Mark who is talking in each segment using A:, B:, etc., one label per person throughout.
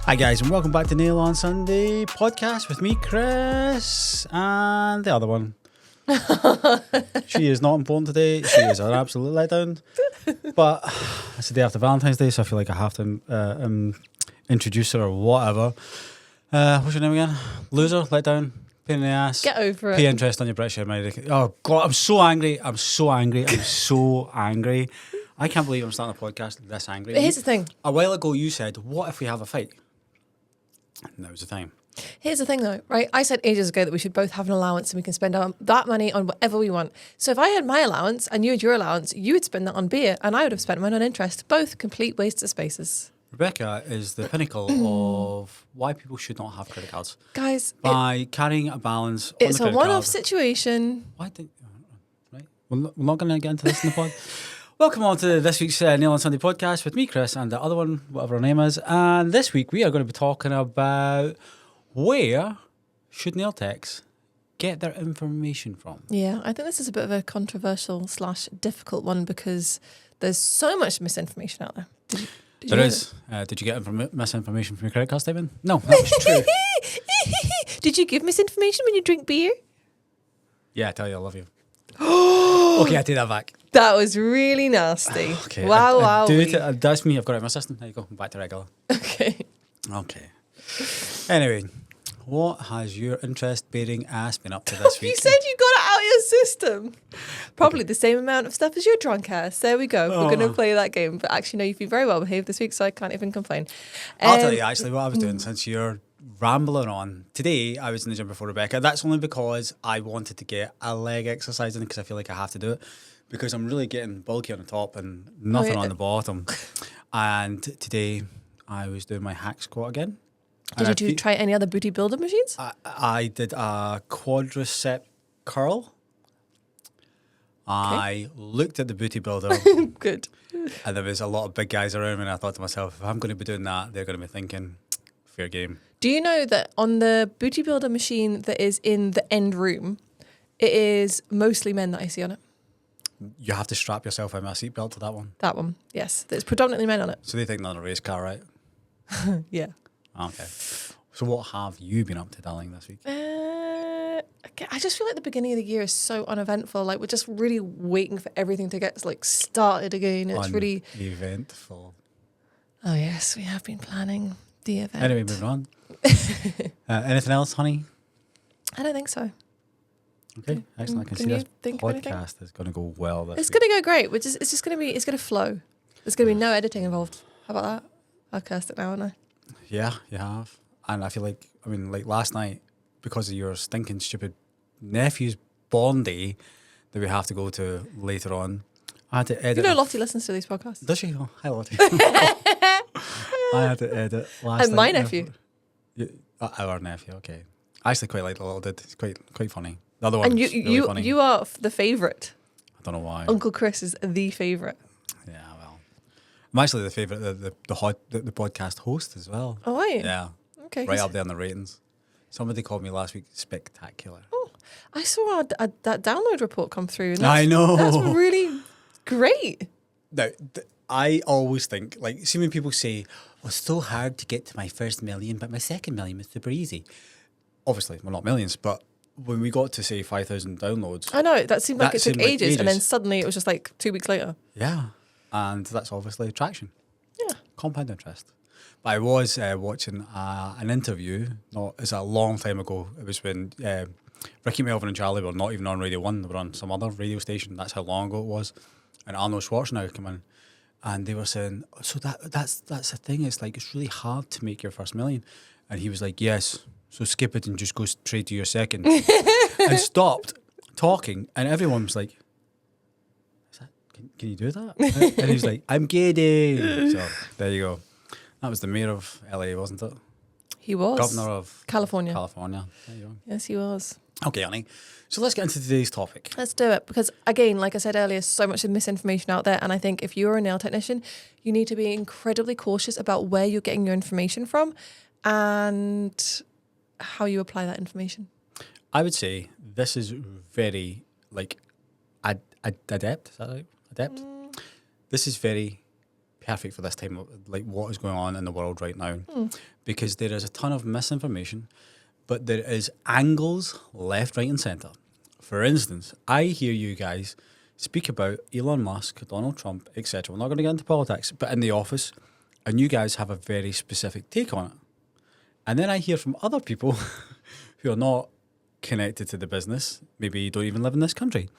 A: Hi guys, and welcome back to Nail on Sunday podcast with me, Chris, and the other one. She is not important today. She is an absolute letdown. But it's the day after Valentine's Day, so I feel like I have to introduce her or whatever. What's your name again? Loser, letdown, pain in the ass.
B: Get over it.
A: Pay interest on your British American. Oh God, I'm so angry. I'm so angry. I can't believe I'm starting a podcast this angry.
B: But here's the thing.
A: A while ago, you said, "What if we have a fight?" And that was the time.
B: Here's the thing, though, right? I said ages ago that we should both have an allowance and we can spend that money on whatever we want. So if I had my allowance and you had your allowance, you would spend that on beer and I would have spent mine on interest. Both complete wastes of spaces.
A: Rebecca is the pinnacle of why people should not have credit cards.
B: Guys,
A: By carrying a balance on
B: it's
A: the
B: a
A: credit
B: one-off
A: card.
B: situation.
A: Why did right? We're not going to get into this in the pod. Welcome on to this week's Nail on Sunday podcast with me, Chris, and the other one, whatever her name is. And this week we are going to be talking about where should nail techs get their information from.
B: Yeah, I think this is a bit of a controversial / difficult one because there's so much misinformation out there. Did
A: There is. Did you get misinformation from your credit card statement? No, that was true.
B: Did you give misinformation when you drink beer?
A: Yeah, I tell you, I love you. Okay, I take that back.
B: That was really nasty.
A: Okay,
B: Wow.
A: That's me. I've got it in my system. There you go. Back to regular.
B: Okay.
A: Okay. Anyway, what has your interest-bearing ass been up to this week?
B: You said you got it out of your system. Probably the same amount of stuff as your drunk ass. There we go. We're going to play that game. But actually, no, you've been very well behaved this week, so I can't even complain.
A: I'll tell you actually what I was doing since you're rambling on. Today, I was in the gym before Rebecca. That's only because I wanted to get a leg exercise in because I feel like I have to do it because I'm really getting bulky on the top and nothing on the bottom. And today, I was doing my hack squat again.
B: Did you try any other booty builder machines?
A: I did a quadricep curl. I looked at the booty builder.
B: Good.
A: And there was a lot of big guys around me, and I thought to myself, if I'm going to be doing that, they're going to be thinking, fair game.
B: Do you know that on the booty builder machine that is in the end room, it is mostly men that I see on it?
A: You have to strap yourself in a seatbelt to that one.
B: That one, yes. There's predominantly men on it.
A: So they think they're in a race car, right?
B: Yeah.
A: Okay. So what have you been up to, darling, this week?
B: I just feel like the beginning of the year is so uneventful. Like we're just really waiting for everything to get like started again. It's really
A: eventful.
B: Oh yes, we have been planning the event.
A: Anyway, moving on. Anything else, honey?
B: I don't think so.
A: Okay, excellent. I can see this podcast is going to go well this
B: It's
A: week.
B: going to go great. It's just going to flow. There's going to be no editing involved. How about that? I've cursed it now, haven't I?
A: Yeah, you have. And I feel like, last night, because of your stinking stupid nephew's born day that we have to go to later on, I had to edit.
B: You know Lottie listens to these podcasts.
A: Does she? Oh, hi, Lottie. I had to edit last night.
B: And my nephew.
A: Our nephew, okay. I actually quite like the little dude. He's quite funny. The other one
B: and
A: is really funny.
B: You are the favourite.
A: I don't know why.
B: Uncle Chris is the favourite.
A: Yeah, well. I'm actually the favourite, the podcast host as well.
B: Oh, are you?
A: Yeah.
B: Okay.
A: Right up there in the ratings. Somebody called me last week spectacular.
B: Oh, I saw that download report come through. And
A: I know.
B: That's really great.
A: Now, I always think, see when people say, it's so hard to get to my first million, but my second million was super easy. Obviously, we're not millions, but when we got to, say, 5,000 downloads.
B: I know, that seemed like it took ages, and then suddenly it was just like 2 weeks later.
A: Yeah, and that's obviously attraction.
B: Yeah.
A: Compound interest. But I was watching an interview, it's a long time ago. It was when Ricky, Melvin and Charlie were not even on Radio 1. They were on some other radio station. That's how long ago it was. And Arnold Schwarzenegger came in. And they were saying, so that's the thing. It's like, it's really hard to make your first million. And he was like, yes. So skip it and just go straight to your second. And stopped talking. And everyone was like, can you do that? And he's like, I'm kidding. So there you go. That was the mayor of LA, wasn't it?
B: He was.
A: Governor of
B: California.
A: There you go.
B: Yes, he was.
A: Okay, honey. So let's get into today's topic.
B: Let's do it. Because again, like I said earlier, so much misinformation out there. And I think if you're a nail technician, you need to be incredibly cautious about where you're getting your information from and how you apply that information.
A: I would say this is very, adept. Is that right? Adept? This is very perfect for this time of like what is going on in the world right now, because there is a ton of misinformation, but there is angles left, right, and centre. For instance, I hear you guys speak about Elon Musk, Donald Trump, etc. We're not going to get into politics, but in the office, and you guys have a very specific take on it. And then I hear from other people who are not connected to the business, maybe don't even live in this country,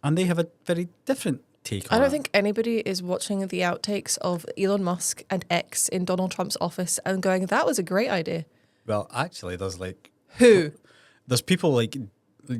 A: and they have a very different take on it.
B: I don't think anybody is watching the outtakes of Elon Musk and X in Donald Trump's office and going, that was a great idea.
A: Well, actually, there's like...
B: Who?
A: There's people like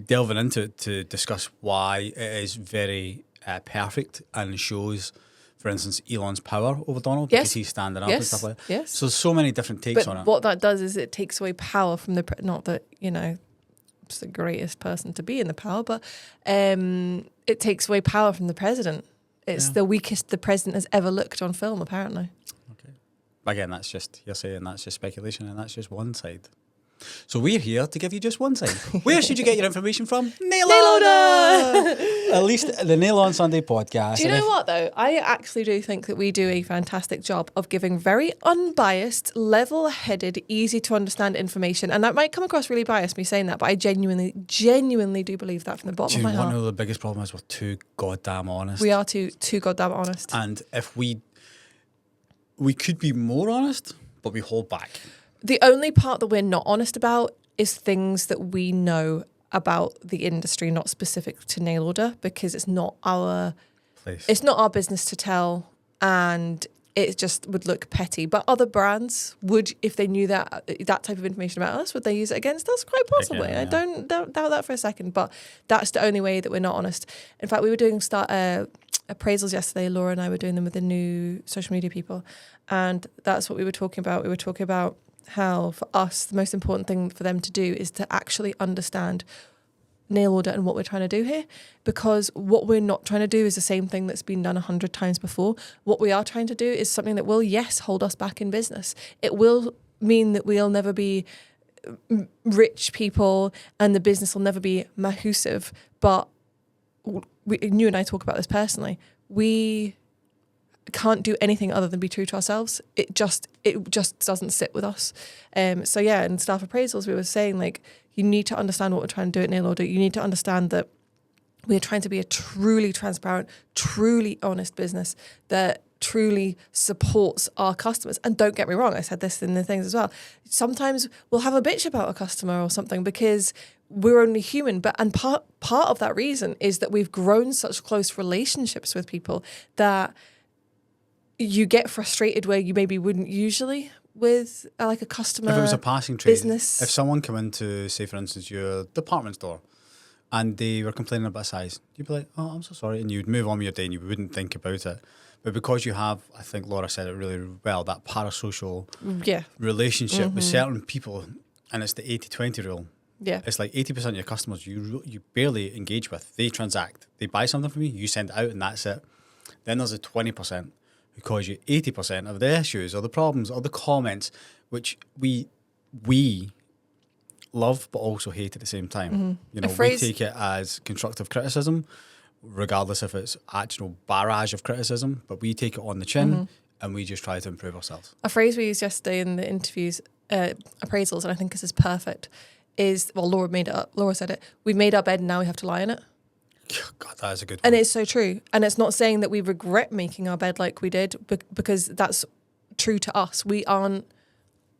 A: delving into it to discuss why it is very perfect and shows, for instance, Elon's power over Donald because he's standing up and stuff like that.
B: Yes.
A: So, so many different takes on it.
B: But what that does is it takes away power from the... Not that, it's the greatest person to be in the power, but it takes away power from the president. It's the weakest the president has ever looked on film, apparently.
A: Okay. Again, that's just hearsay and that's just speculation and that's just one side. So we're here to give you just one side. Where should you get your information from? Nail On! At least the Nail On Sunday podcast.
B: Do you know what, though? I actually do think that we do a fantastic job of giving very unbiased, level-headed, easy-to-understand information. And that might come across really biased, me saying that, but I genuinely do believe that from the bottom of my heart.
A: One of the biggest problems is we're too goddamn honest.
B: We are too goddamn honest.
A: And if we could be more honest, but we hold back.
B: The only part that we're not honest about is things that we know about the industry, not specific to nail order, because it's not our
A: place.
B: It's not our business to tell, and it just would look petty. But other brands would, if they knew that type of information about us, would they use it against us? Quite possibly.
A: Again, yeah.
B: I don't doubt that for a second. But that's the only way that we're not honest. In fact, we were doing appraisals yesterday. Laura and I were doing them with the new social media people, and that's what we were talking about. We were talking about how, for us, the most important thing for them to do is to actually understand nail order and what we're trying to do here, because what we're not trying to do is the same thing that's been done 100 times before. What we are trying to do is something that will, yes, hold us back in business. It will mean that we'll never be rich people and the business will never be massive, but you and I talk about this personally. We can't do anything other than be true to ourselves. It just doesn't sit with us. So yeah, in staff appraisals, we were saying, like, you need to understand what we're trying to do at Nail Order. You need to understand that we're trying to be a truly transparent, truly honest business that truly supports our customers. And don't get me wrong, I said this in the things as well. Sometimes we'll have a bitch about a customer or something because we're only human. And part of that reason is that we've grown such close relationships with people that you get frustrated where you maybe wouldn't usually with like a customer.
A: If it was a passing trade,
B: business.
A: If someone come into, say for instance, your department store and they were complaining about size, you'd be like, oh, I'm so sorry, and you'd move on with your day and you wouldn't think about it. But because you have, I think Laura said it really well, that parasocial relationship with certain people, and it's the 80-20 rule.
B: Yeah.
A: It's like 80% of your customers you barely engage with. They transact. They buy something from you, you send it out and that's it. Then there's a 20% who cause you 80% of the issues or the problems or the comments, which we love but also hate at the same time.
B: Mm-hmm.
A: You know, we take it as constructive criticism, regardless if it's actual barrage of criticism, but we take it on the chin and we just try to improve ourselves.
B: A phrase we used yesterday in the interviews, appraisals, and I think this is perfect, is, well, Laura made it up. Laura said it. We made our bed and now we have to lie in it.
A: God, that is a good one.
B: And it's so true. And it's not saying that we regret making our bed like we did, because that's true to us. We aren't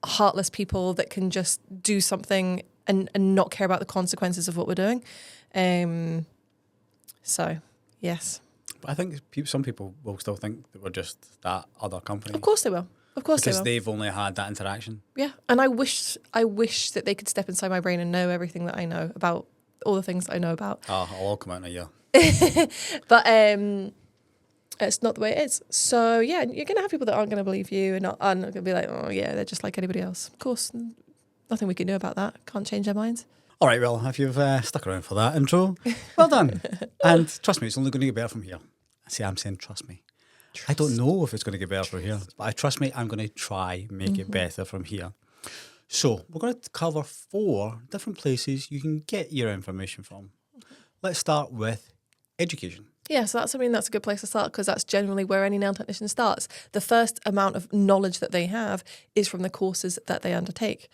B: heartless people that can just do something and not care about the consequences of what we're doing. So, yes.
A: But I think some people will still think that we're just that other company.
B: Of course they will. Of course they will.
A: Because they've only had that interaction.
B: Yeah. And I wish that they could step inside my brain and know everything that I know about all the things that I know about.
A: Oh, I'll all come out in a year.
B: But it's not the way it is. So yeah, you're going to have people that aren't going to believe you and aren't going to be like, oh yeah, they're just like anybody else. Of course, nothing we can do about that. Can't change their minds.
A: All right, well, if you've stuck around for that intro, well done. And trust me, it's only going to get better from here. See, I'm saying trust me. I don't know if it's going to get better from here, but trust me, I'm going to try make it better from here. So we're going to cover 4 different places you can get your information from. Let's start with education.
B: Yeah, so that's that's a good place to start, because that's generally where any nail technician starts. The first amount of knowledge that they have is from the courses that they undertake.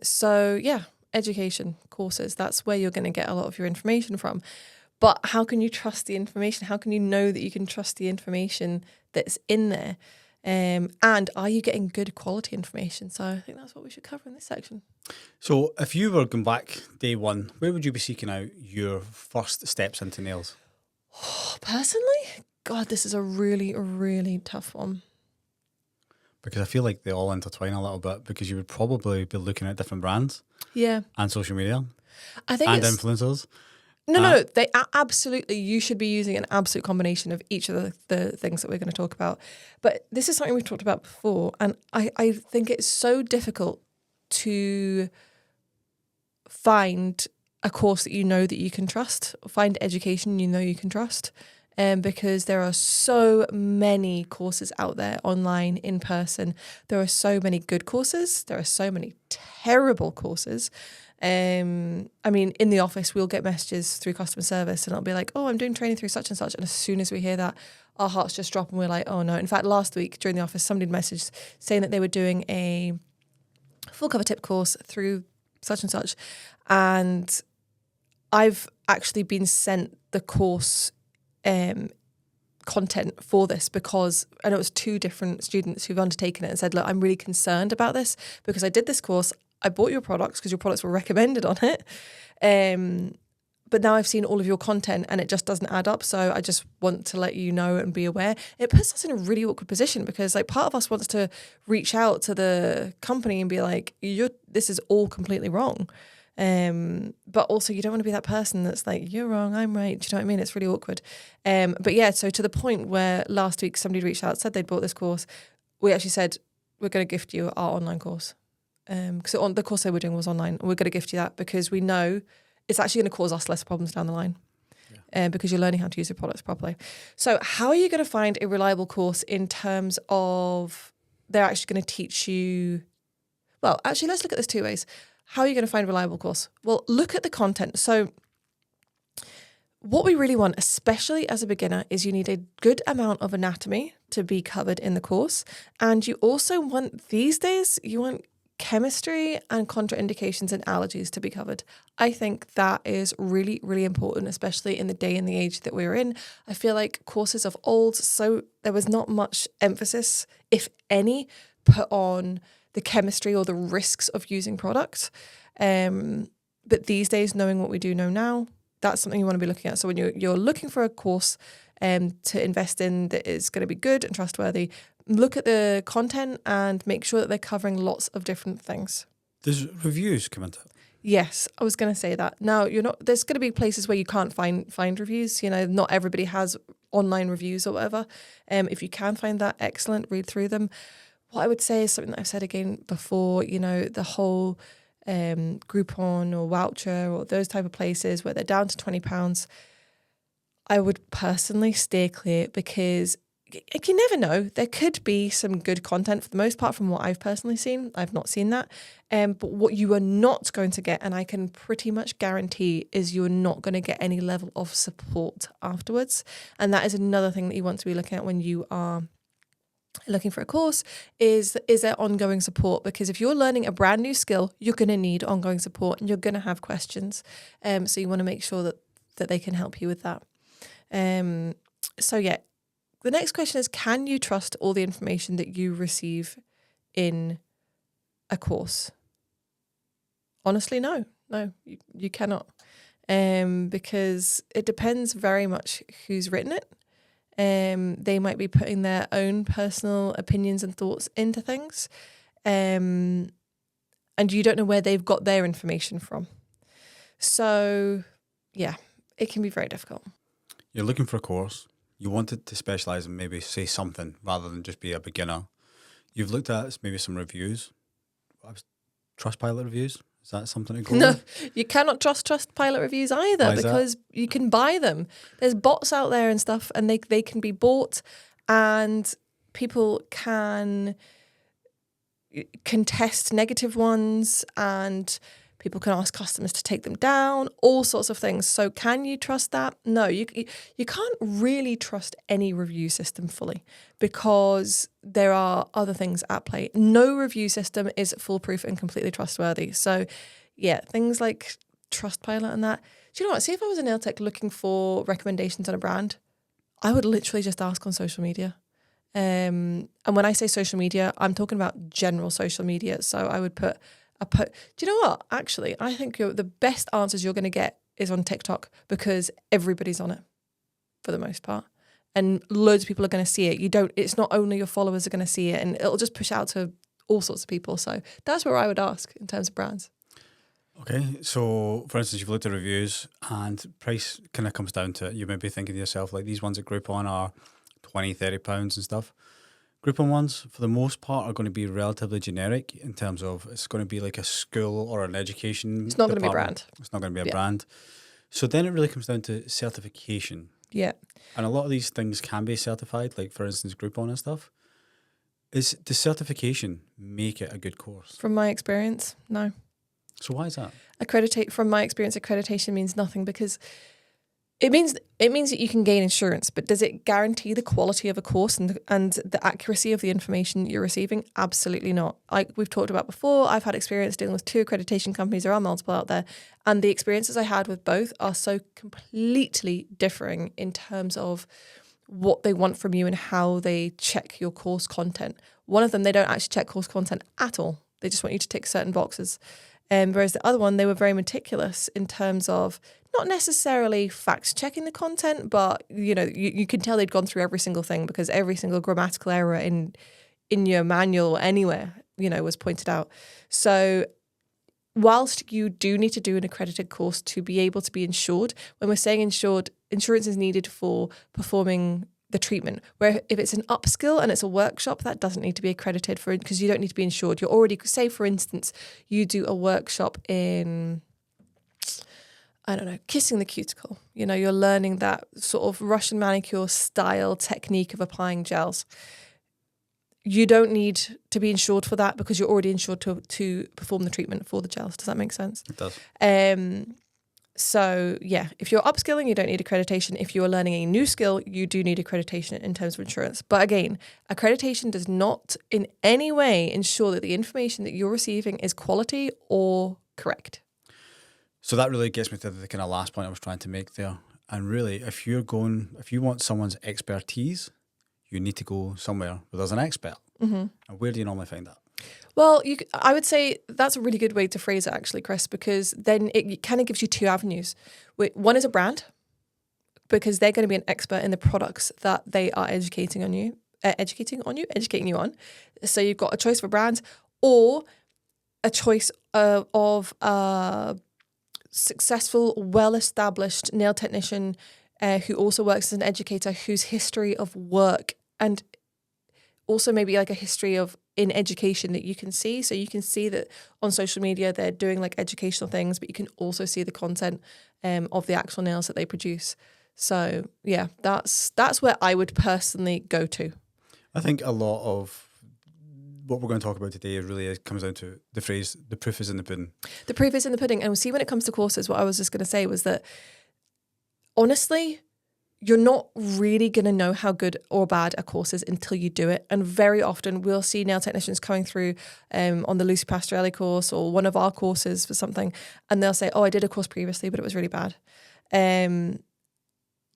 B: So yeah, education, courses, that's where you're going to get a lot of your information from. But how can you trust the information? How can you know that you can trust the information that's in there? And are you getting good quality information? So I think that's what we should cover in this section.
A: So if you were going back day one, where would you be seeking out your first steps into nails?
B: Personally, God, this is a really, really tough one.
A: Because I feel like they all intertwine a little bit, because you would probably be looking at different brands.
B: Yeah.
A: And social media.
B: I think
A: and influencers.
B: No, they absolutely, you should be using an absolute combination of each of the things that we're going to talk about. But this is something we've talked about before, and I think it's so difficult to find a course that you know that you can trust, find education you know you can trust, because there are so many courses out there, online, in person. There are so many good courses. There are so many terrible courses. I mean, in the office, we'll get messages through customer service, and it'll be like, oh, I'm doing training through such and such. And as soon as we hear that, our hearts just drop and we're like, oh no. In fact, last week during the office, somebody messaged saying that they were doing a full cover tip course through such and such. And I've actually been sent the course content for this, because I know it was 2 different students who've undertaken it and said, look, I'm really concerned about this because I did this course. I bought your products because your products were recommended on it. But now I've seen all of your content and it just doesn't add up. So I just want to let you know and be aware. It puts us in a really awkward position, because like part of us wants to reach out to the company and be like, this is all completely wrong. But also you don't want to be that person that's like, you're wrong, I'm right. Do you know what I mean? It's really awkward. But yeah, so to the point where last week somebody reached out, said they'd bought this course. We actually said, we're going to gift you our online course. Because the course they were doing was online. And we're going to gift you that because we know it's actually going to cause us less problems down the line. Because you're learning how to use your products properly. So how are you going to find a reliable course in terms of they're actually going to teach you? Well, actually, let's look at this 2 ways. How are you going to find a reliable course? Well, look at the content. So what we really want, especially as a beginner, is you need a good amount of anatomy to be covered in the course. And you also want, these days, you want chemistry and contraindications and allergies to be covered. I think that is really, really important, especially in the day and the age that we're in. I feel like courses of old, so there was not much emphasis, if any, put on the chemistry or the risks of using products. But these days, knowing what we do know now, that's something you want to be looking at. So when you're looking for a course to invest in that is going to be good and trustworthy, look at the content and make sure that they're covering lots of different things.
A: Does reviews come into it?
B: Yes, I was going to say that. Now, there's going to be places where you can't find reviews. Not everybody has online reviews or whatever. If you can find that, excellent, read through them. What I would say is something that I've said again before, the whole Groupon or voucher or those type of places where they're down to £20, I would personally steer clear, because you never know. There could be some good content. For the most part, from what I've personally seen, I've not seen that. But what you are not going to get, and I can pretty much guarantee, is you're not going to get any level of support afterwards. And that is another thing that you want to be looking at when you are looking for a course, is there ongoing support? Because if you're learning a brand new skill, you're going to need ongoing support and you're going to have questions. So you want to make sure that they can help you with that. So yeah, the next question is, can you trust all the information that you receive in a course? Honestly, no, you cannot. Because it depends very much who's written it. They might be putting their own personal opinions and thoughts into things. And you don't know where they've got their information from. So yeah, it can be very difficult.
A: You're looking for a course. You wanted to specialise in maybe say something rather than just be a beginner. You've looked at maybe some reviews. Trustpilot reviews. Is that something to go
B: No,
A: with?
B: you cannot trust Trustpilot reviews either, because you can buy them. There's bots out there and stuff, and they can be bought, and people can contest negative ones, and People can ask customers to take them down, all sorts of things. So can you trust that? No, you can't really trust any review system fully because there are other things at play. No review system is foolproof and completely trustworthy. So yeah, things like Trustpilot and that. Do you know what? See, if I was a nail tech looking for recommendations on a brand, I would literally just ask on social media. And when I say social media, I'm talking about general social media. So I would put do you know what? Actually, I think the best answers you're going to get is on TikTok because everybody's on it for the most part. And loads of people are going to see it. It's not only your followers are going to see it, and it'll just push out to all sorts of people. So that's where I would ask in terms of brands.
A: Okay, so for instance, you've looked at reviews and price kind of comes down to it. You may be thinking to yourself, like these ones at Groupon are £20, £30 and stuff. Groupon ones, for the most part, are going to be relatively generic in terms of it's going to be like a school or an education.
B: It's not going to be a brand.
A: It's not going to be a brand. So then it really comes down to certification.
B: Yeah.
A: And a lot of these things can be certified, like for instance, Groupon and stuff. Does certification make it a good course?
B: From my experience, no.
A: So why is that?
B: From my experience, accreditation means nothing because it means that you can gain insurance, but does it guarantee the quality of a course and the accuracy of the information you're receiving? Absolutely not. Like we've talked about before, I've had experience dealing with 2 accreditation companies. There are multiple out there, and the experiences I had with both are so completely differing in terms of what they want from you and how they check your course content. One of them, they don't actually check course content at all. They just want you to tick certain boxes. Whereas the other one, they were very meticulous in terms of not necessarily fact checking the content, but you can tell they'd gone through every single thing because every single grammatical error in your manual or anywhere, was pointed out. So whilst you do need to do an accredited course to be able to be insured, when we're saying insured, insurance is needed for performing the treatment, where if it's an upskill and it's a workshop, that doesn't need to be accredited for it because you don't need to be insured. You're already, say for instance, you do a workshop in, I don't know, kissing the cuticle. You're learning that sort of Russian manicure style technique of applying gels. You don't need to be insured for that because you're already insured to perform the treatment for the gels. Does that make sense?
A: It does.
B: So yeah, if you're upskilling, you don't need accreditation. If you're learning a new skill, you do need accreditation in terms of insurance. But again, accreditation does not in any way ensure that the information that you're receiving is quality or correct.
A: So that really gets me to the kind of last point I was trying to make there. And really, if you want someone's expertise, you need to go somewhere where there's an expert. Mm-hmm. And where do you normally find that?
B: Well, I would say that's a really good way to phrase it, actually, Chris, because then it kind of gives you 2 avenues. One is a brand, because they're going to be an expert in the products that they are educating you on. So you've got a choice of a brand or a choice of a successful, well-established nail technician who also works as an educator, whose history of work and also maybe like a history in education that you can see. So you can see that on social media they're doing like educational things, but you can also see the content of the actual nails that they produce. So yeah, that's where I would personally go to.
A: I think a lot of what we're going to talk about today really comes down to the phrase, the proof is in the pudding. The
B: proof is in the pudding. And see, when it comes to courses, what I was just going to say was that honestly, you're not really going to know how good or bad a course is until you do it. And very often we'll see nail technicians coming through on the Lucy Pastorelli course or one of our courses for something, and they'll say, oh, I did a course previously, but it was really bad.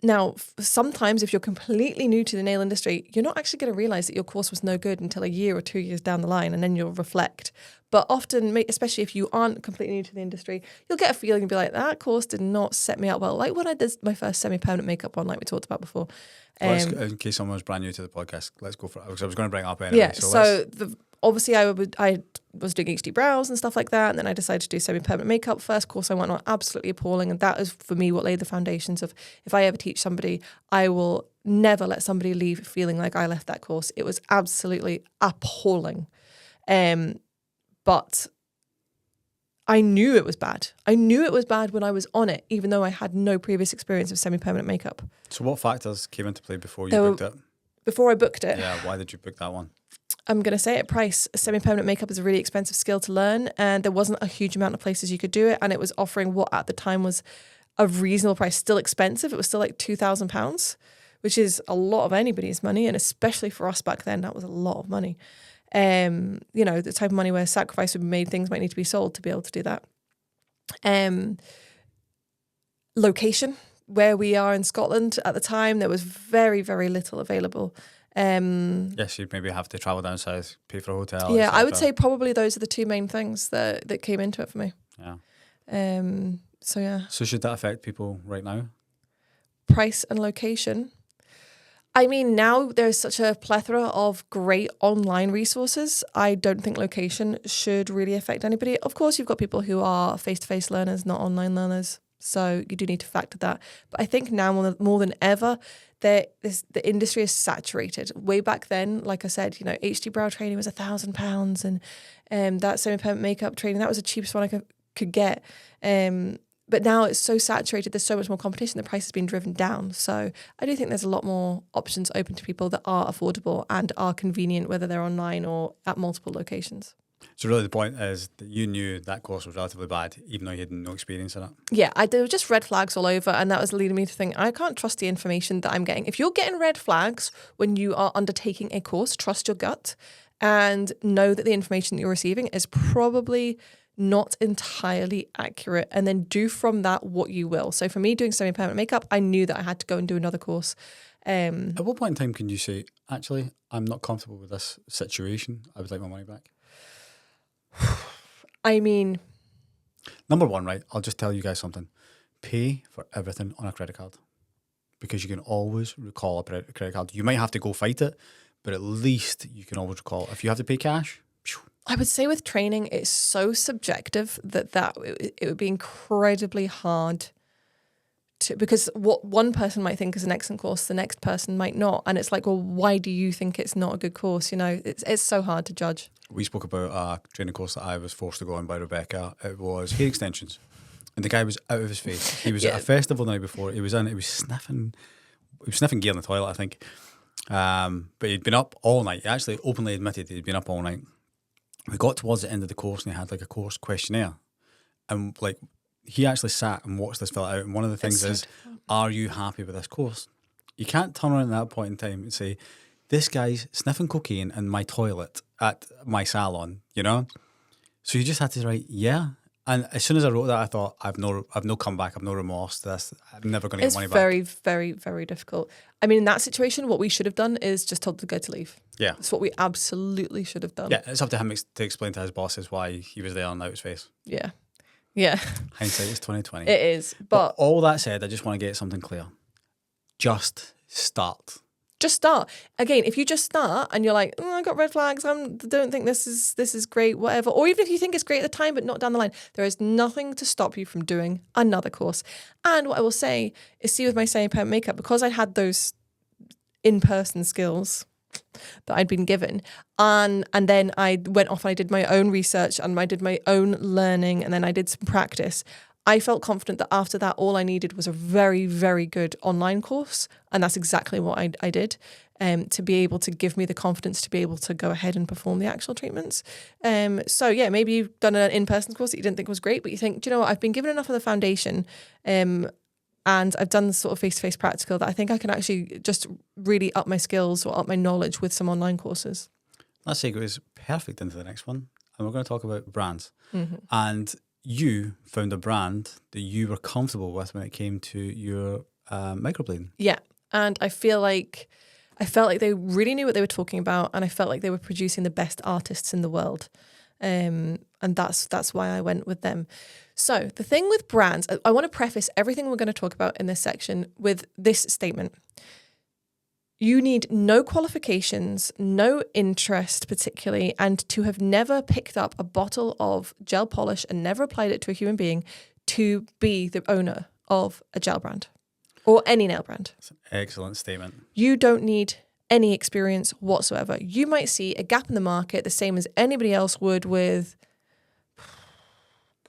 B: Now, sometimes if you're completely new to the nail industry, you're not actually going to realise that your course was no good until a year or 2 years down the line, and then you'll reflect. But often, especially if you aren't completely new to the industry, you'll get a feeling and be like, that course did not set me up well. Like when I did my first semi-permanent makeup one, like we talked about before.
A: In case someone's brand new to the podcast, let's go for it. Because I was going to bring it up anyway.
B: Yeah, obviously I was doing HD brows and stuff like that, and then I decided to do semi-permanent makeup. First course I went on, absolutely appalling, and that is for me what laid the foundations of, if I ever teach somebody, I will never let somebody leave feeling like I left that course. It was absolutely appalling. But I knew it was bad. I knew it was bad when I was on it, even though I had no previous experience of semi-permanent makeup.
A: So what factors came into play before you booked it?
B: Before I booked it?
A: Yeah, why did you book that one?
B: I'm going to say it, price. Semi-permanent makeup is a really expensive skill to learn, and there wasn't a huge amount of places you could do it, and it was offering what at the time was a reasonable price, still expensive. It was still like £2,000, which is a lot of anybody's money, and especially for us back then, that was a lot of money. You know, the type of money where sacrifice would be made, things might need to be sold to be able to do that. Location, where we are in Scotland at the time, there was very, very little available.
A: Yes, you'd maybe have to travel down south, pay for a hotel.
B: Yeah, I would
A: etc.
B: say probably those are the two main things that came into it for me.
A: Yeah.
B: So yeah,
A: So should that affect people right now?
B: price and location. I mean, now there's such a plethora of great online resources. I don't think location should really affect anybody. Of course, you've got people who are face-to-face learners, not online learners. So you do need to factor that. But I think now more than ever, the industry is saturated. Way back then, like I said, you know, HD brow training was £1,000, and that semi-permanent makeup training, that was the cheapest one I could get. But now it's so saturated, there's so much more competition, the price has been driven down. So I do think there's a lot more options open to people that are affordable and are convenient, whether they're online or at multiple locations.
A: So really the point is that you knew that course was relatively bad, even though you had no experience in it.
B: Yeah, there were just red flags all over, and that was leading me to think, I can't trust the information that I'm getting. If you're getting red flags when you are undertaking a course, trust your gut and know that the information that you're receiving is probably not entirely accurate, and then do from that what you will. So for me, doing semi-permanent makeup, I knew that I had to go and do another course.
A: At what point in time can you say, actually, I'm not comfortable with this situation, I would like my money back?
B: I mean,
A: Number one, right, I'll just tell you guys something. Pay for everything on a credit card, because you can always recall a credit card. You might have to go fight it, but at least you can always recall. If you have to pay cash, phew.
B: I would say with training, it's so subjective that it would be incredibly hard to, because what one person might think is an excellent course, the next person might not. And it's like, well, why do you think it's not a good course? You know, it's so hard to judge.
A: We spoke about a training course that I was forced to go on by Rebecca. It was hair extensions. And the guy was out of his face. He was at a festival the night before. He was sniffing gear in the toilet, I think. But he'd been up all night. He actually openly admitted he'd been up all night. We got towards the end of the course and he had like a course questionnaire. And like he actually sat and watched this fill it out. And one of the things is, are you happy with this course? You can't turn around at that point in time and say, this guy's sniffing cocaine in my toilet at my salon, you know? So you just had to write, yeah. And as soon as I wrote that, I thought, I've no comeback, I've no remorse to this. I'm never going to get money back.
B: It's very, very, very difficult. I mean, in that situation, what we should have done is just told the guy to leave.
A: Yeah.
B: That's what we absolutely should have done.
A: Yeah, it's up to him to explain to his bosses why he was there and out his face.
B: Yeah. Yeah.
A: Hindsight is 20/20.
B: It is. But
A: all that said, I just want to get something clear. Just start.
B: Just start. Again, if you just start and you're like, I got red flags, I don't think this is great, whatever. Or even if you think it's great at the time, but not down the line, there is nothing to stop you from doing another course. And what I will say is, see, with my semi-permanent makeup, because I had those in-person skills that I'd been given, and then I went off and I did my own research and I did my own learning, and then I did some practice. I felt confident that after that, all I needed was a very, very good online course. And that's exactly what I did, to be able to give me the confidence to be able to go ahead and perform the actual treatments. So yeah, maybe you've done an in-person course that you didn't think was great, but you think, do you know what, I've been given enough of the foundation, and I've done this sort of face-to-face practical that I think I can actually just really up my skills or up my knowledge with some online courses.
A: That segues perfect into the next one. And we're going to talk about brands.
B: Mm-hmm.
A: And you found a brand that you were comfortable with when it came to your microblading.
B: Yeah, and I felt like they really knew what they were talking about, and I felt like they were producing the best artists in the world, and that's why I went with them. So the thing with brands, I want to preface everything we're going to talk about in this section with this statement. You need no qualifications, no interest particularly, and to have never picked up a bottle of gel polish and never applied it to a human being to be the owner of a gel brand or any nail brand.
A: That's an excellent statement.
B: You don't need any experience whatsoever. You might see a gap in the market the same as anybody else would with,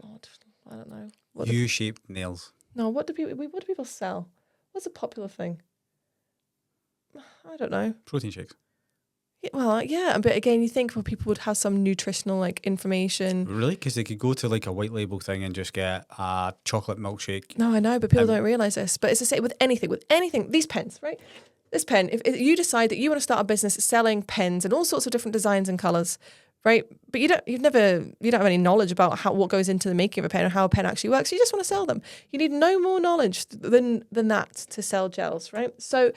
B: God, I don't know.
A: U-shaped nails.
B: No, what do people sell? What's a popular thing? I don't know.
A: Protein shakes.
B: Well, yeah, but again, you think well, people would have some nutritional like information.
A: Really? Because they could go to like a white label thing and just get a chocolate milkshake.
B: No, I know, but people don't realize this. But it's the same with anything. These pens, right? This pen. If you decide that you want to start a business selling pens and all sorts of different designs and colors, right? But you don't have any knowledge about what goes into the making of a pen or how a pen actually works. You just want to sell them. You need no more knowledge than that to sell gels, right? So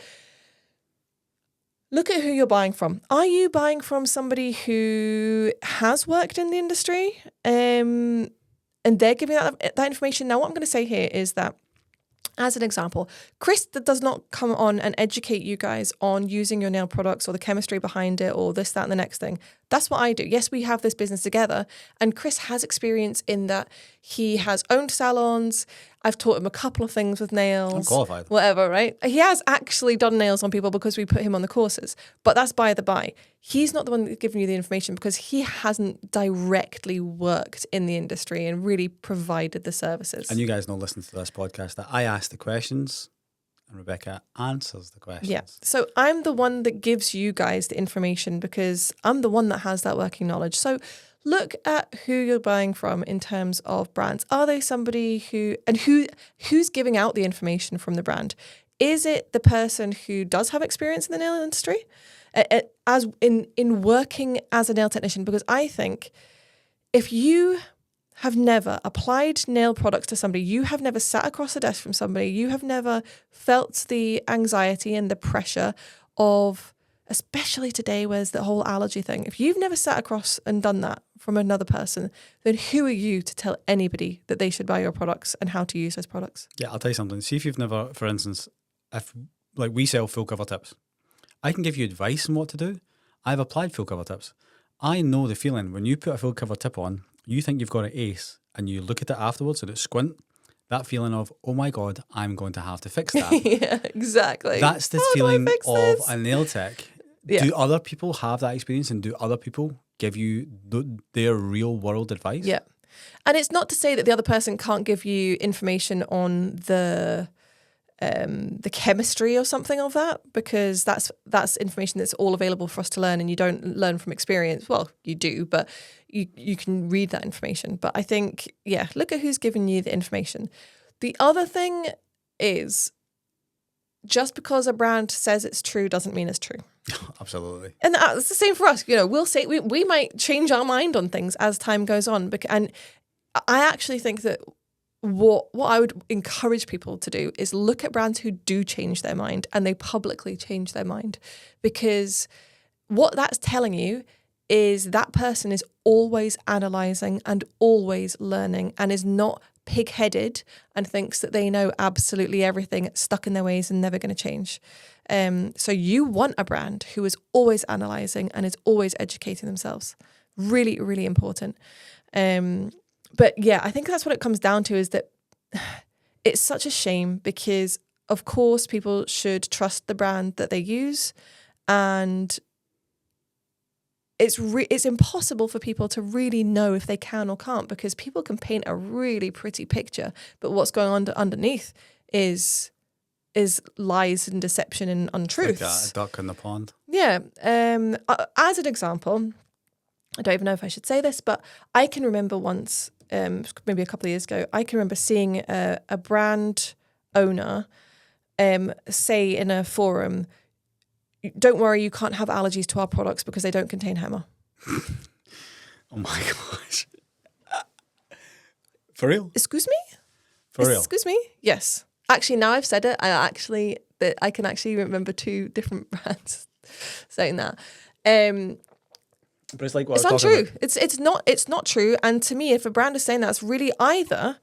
B: look at who you're buying from. Are you buying from somebody who has worked in the industry, and they're giving that information? Now, what I'm going to say here is that, as an example, Chris does not come on and educate you guys on using your nail products or the chemistry behind it or this, that, and the next thing. That's what I do. Yes, we have this business together, and Chris has experience in that. He has owned salons. I've taught him a couple of things with nails.
A: I'm qualified.
B: Whatever, right? He has actually done nails on people because we put him on the courses. But that's by the by. He's not the one that's giving you the information because he hasn't directly worked in the industry and really provided the services.
A: And you guys know, listen to this podcast, that I ask the questions and Rebecca answers the questions.
B: Yeah. So I'm the one that gives you guys the information because I'm the one that has that working knowledge. So look at who you're buying from in terms of brands. Are they somebody who's giving out the information from the brand? Is it the person who does have experience in the nail industry, as in working as a nail technician? Because I think if you have never applied nail products to somebody, you have never sat across the desk from somebody, you have never felt the anxiety and the pressure of, especially today where's the whole allergy thing. If you've never sat across and done that from another person, then who are you to tell anybody that they should buy your products and how to use those products?
A: Yeah, I'll tell you something. See if you've never, for instance, if like we sell full cover tips, I can give you advice on what to do. I've applied full cover tips. I know the feeling when you put a full cover tip on, you think you've got an ace and you look at it afterwards and it's squint, that feeling of, oh my God, I'm going to have to fix that.
B: Yeah, exactly.
A: That's the
B: How do I
A: feeling
B: fix
A: of
B: this?
A: a nail tech.
B: Yeah.
A: Do other people have that experience and do other people give you their real world advice?
B: Yeah. And it's not to say that the other person can't give you information on the chemistry or something of that, because that's information that's all available for us to learn, and you don't learn from experience. Well, you do, but you can read that information. But I think, yeah, look at who's giving you the information. The other thing is, just because a brand says it's true doesn't mean it's true.
A: Absolutely.
B: And that's the same for us. You know, we'll say we might change our mind on things as time goes on. And I actually think that what I would encourage people to do is look at brands who do change their mind and they publicly change their mind, because what that's telling you is that person is always analysing and always learning and is not pig-headed and thinks that they know absolutely everything, stuck in their ways and never going to change. So you want a brand who is always analysing and is always educating themselves. Really, really important. But yeah, I think that's what it comes down to, is that it's such a shame, because of course people should trust the brand that they use, and it's impossible for people to really know if they can or can't, because people can paint a really pretty picture, but what's going on underneath is lies and deception and untruths.
A: Like a duck in the pond.
B: Yeah. As an example, I don't even know if I should say this, but I can remember once, maybe a couple of years ago, I can remember seeing a brand owner say in a forum, "Don't worry, you can't have allergies to our products because they don't contain hammer."
A: Oh my gosh. For real?
B: Excuse me?
A: For real?
B: Excuse me? Yes. Actually, now I've said it, I can actually remember two different brands saying that.
A: But it's like what
B: It's
A: I was talking
B: untrue.
A: about.
B: It's not true. And to me, if a brand is saying that, it's really either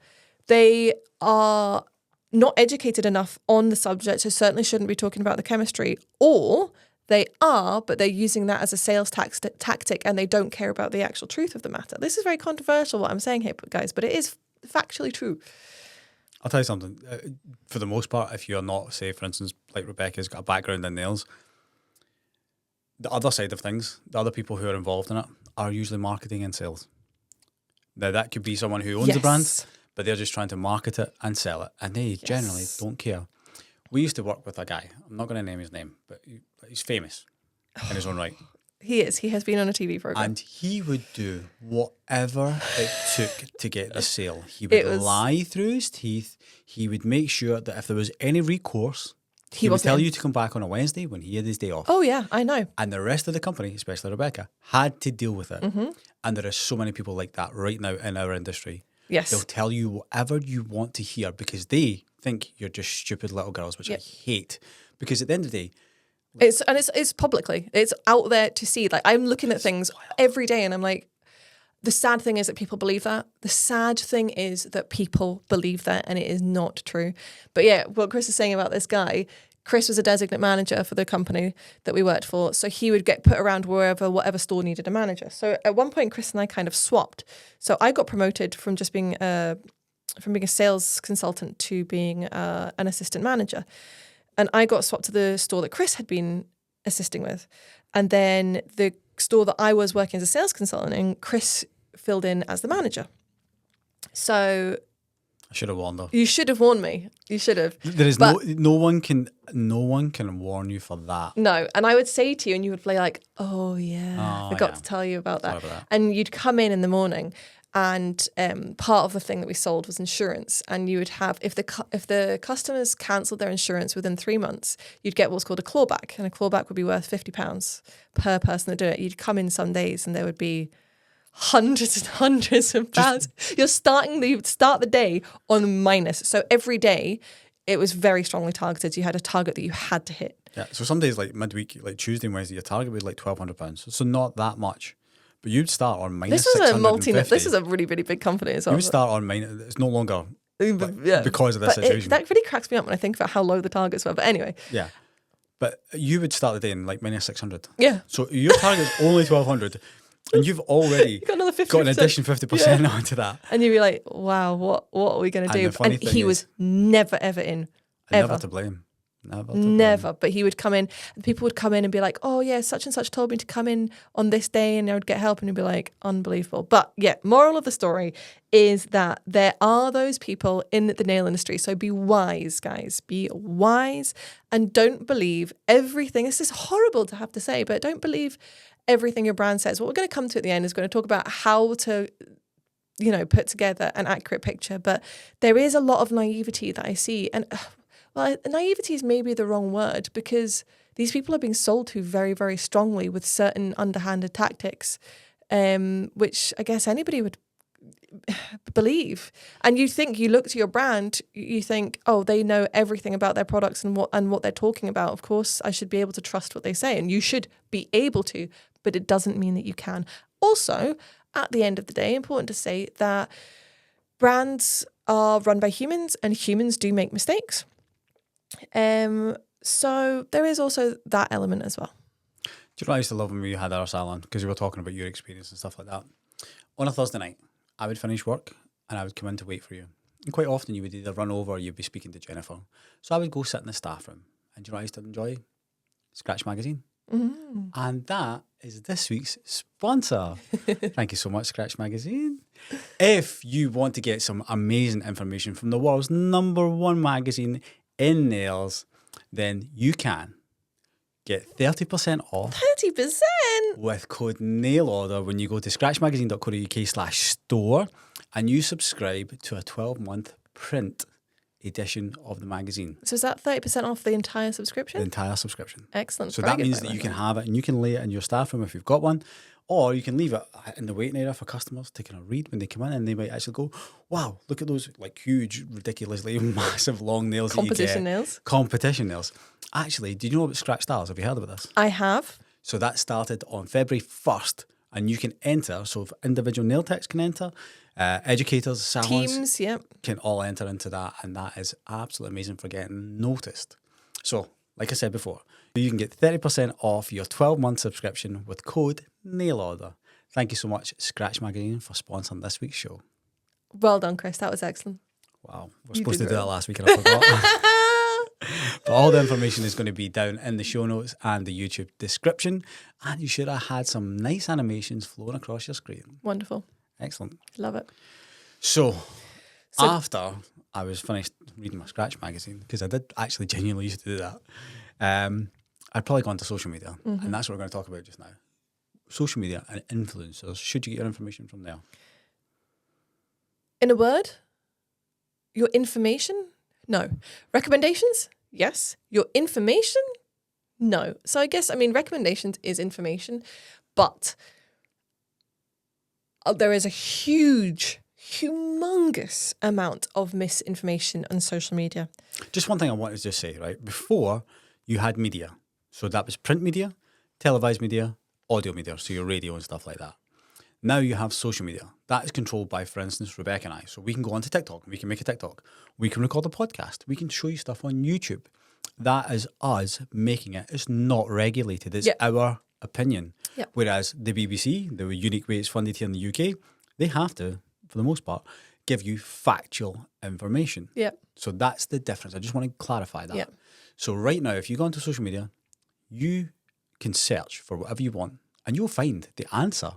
B: they are not educated enough on the subject, so certainly shouldn't be talking about the chemistry, or they are, but they're using that as a sales tactic and they don't care about the actual truth of the matter. This is very controversial what I'm saying here, guys, but it is factually true.
A: I'll tell you something. For the most part, if you're not, say, for instance, like Rebecca's got a background in nails, the other side of things, the other people who are involved in it, are usually marketing and sales. Now, that could be someone who owns a brand, but they're just trying to market it and sell it, and they generally don't care. We used to work with a guy, I'm not going to name his name, but he's famous in his own right.
B: He is. He has been on a TV program.
A: And he would do whatever it took to get the sale. He would lie through his teeth. He would make sure that if there was any recourse, he would tell you to come back on a Wednesday when he had his day off.
B: Oh, yeah, I know.
A: And the rest of the company, especially Rebecca, had to deal with it. And there are so many people like that right now in our industry.
B: Yes.
A: They'll tell you whatever you want to hear because they think you're just stupid little girls, which I hate. Because at the end of the day,
B: it's publicly. It's out there to see. Like, I'm looking at things every day and I'm like, the sad thing is that people believe that. The sad thing is that people believe that, and it is not true. But yeah, what Chris is saying about this guy, Chris was a designate manager for the company that we worked for. So he would get put around whatever store needed a manager. So at one point, Chris and I kind of swapped. So I got promoted from just being a sales consultant to being an assistant manager. And I got swapped to the store that Chris had been assisting with. And then the store that I was working as a sales consultant in, Chris filled in as the manager. So
A: I should have warned her.
B: you should have warned me. You should have.
A: There is no one can warn you for that.
B: No, and I would say to you, and you would play like, "Oh yeah, I forgot to tell you about that." And you'd come in the morning, and part of the thing that we sold was insurance. And you would have, if the customers cancelled their insurance within 3 months, you'd get what's called a clawback, and a clawback would be worth £50 per person that did it. You'd come in some days, and there would be hundreds and hundreds of pounds. You start the day on minus. So every day, it was very strongly targeted. You had a target that you had to hit.
A: Yeah. So some days, like midweek, like Tuesday and Wednesday, your target was like £1,200. So not that much. But you'd start on minus.
B: This is a really, really big company as well.
A: You would start on minus. It's no longer because of this situation.
B: That really cracks me up when I think about how low the targets were. But anyway.
A: Yeah. But you would start the day in like minus 600.
B: Yeah.
A: So your target's only 1,200. And you've already
B: got another 50%.
A: Got an addition 50% onto that.
B: And you'd be like, wow, what are we going to do? And he was never, ever in. Ever.
A: Never to blame.
B: Never. But he would come in, and people would come in and be like, oh yeah, such and such told me to come in on this day, and I would get help, and he'd be like, unbelievable. But yeah, moral of the story is that there are those people in the nail industry. So be wise, guys. Be wise and don't believe everything. This is horrible to have to say, but don't believe everything your brand says. What we're going to come to at the end is going to talk about how to, put together an accurate picture. But there is a lot of naivety that I see. And well, naivety is maybe the wrong word, because these people are being sold to very, very strongly with certain underhanded tactics, which I guess anybody would believe. And you look to your brand, you think, oh, they know everything about their products and what they're talking about. Of course, I should be able to trust what they say, and you should be able to, but it doesn't mean that you can. Also, at the end of the day, important to say that brands are run by humans, and humans do make mistakes. So there is also that element as well.
A: Do you know what I used to love when we had our salon? Because we were talking about your experience and stuff like that. On a Thursday night, I would finish work and I would come in to wait for you. And quite often you would either run over or you'd be speaking to Jennifer. So I would go sit in the staff room. And do you know what I used to enjoy? Scratch Magazine. Mm-hmm. And that is this week's sponsor. Thank you so much, Scratch Magazine. If you want to get some amazing information from the world's #1 magazine in nails, then you can get 30% off.
B: 30%?
A: With code NAILORDER when you go to scratchmagazine.co.uk/store and you subscribe to a 12-month print edition of the magazine.
B: So is that 30% off the entire subscription?
A: The entire subscription.
B: Excellent.
A: So that means that you can have it and you can lay it in your staff room if you've got one, or you can leave it in the waiting area for customers to kind of read when they come in, and they might actually go, wow, look at those like huge, ridiculously massive long nails.
B: Competition nails.
A: Competition nails. Actually, do you know about Scratch Stars? Have you heard about this?
B: I have.
A: So that started on February 1st, and you can enter. So if individual nail techs can enter, educators, salons,
B: teams, yep,
A: can all enter into that, and that is absolutely amazing for getting noticed. So, like I said before, you can get 30% off your 12-month subscription with code NAILORDER. Thank you so much, Scratch Magazine, for sponsoring this week's show.
B: Well done, Chris. That was excellent.
A: Wow, we're supposed to do that last week and I forgot. But all the information is going to be down in the show notes and the YouTube description, and you should have had some nice animations flowing across your screen.
B: Wonderful.
A: Excellent.
B: Love it.
A: So after I was finished reading my Scratch Magazine, because I did actually genuinely used to do that, I'd probably gone to social media, and that's what we're going to talk about just now. social media and influencers should you get your information from there?
B: In a word, your information? No. Recommendations? Yes. Your information? No. So I guess, recommendations is information, but there is a humongous amount of misinformation on social media.
A: Just one thing I wanted to just say, right? Before, you had media. So that was print media, televised media, audio media, so your radio and stuff like that. Now you have social media. That is controlled by, for instance, Rebecca and I. So we can go onto TikTok, we can make a TikTok, we can record a podcast, we can show you stuff on YouTube. That is us making it. It's not regulated. It's our opinion.
B: Yep.
A: Whereas the BBC, the unique way it's funded here in the UK, they have to, for the most part, give you factual information.
B: Yep.
A: So that's the difference. I just want to clarify that.
B: Yep.
A: So right now, if you go onto social media, you can search for whatever you want and you'll find the answer,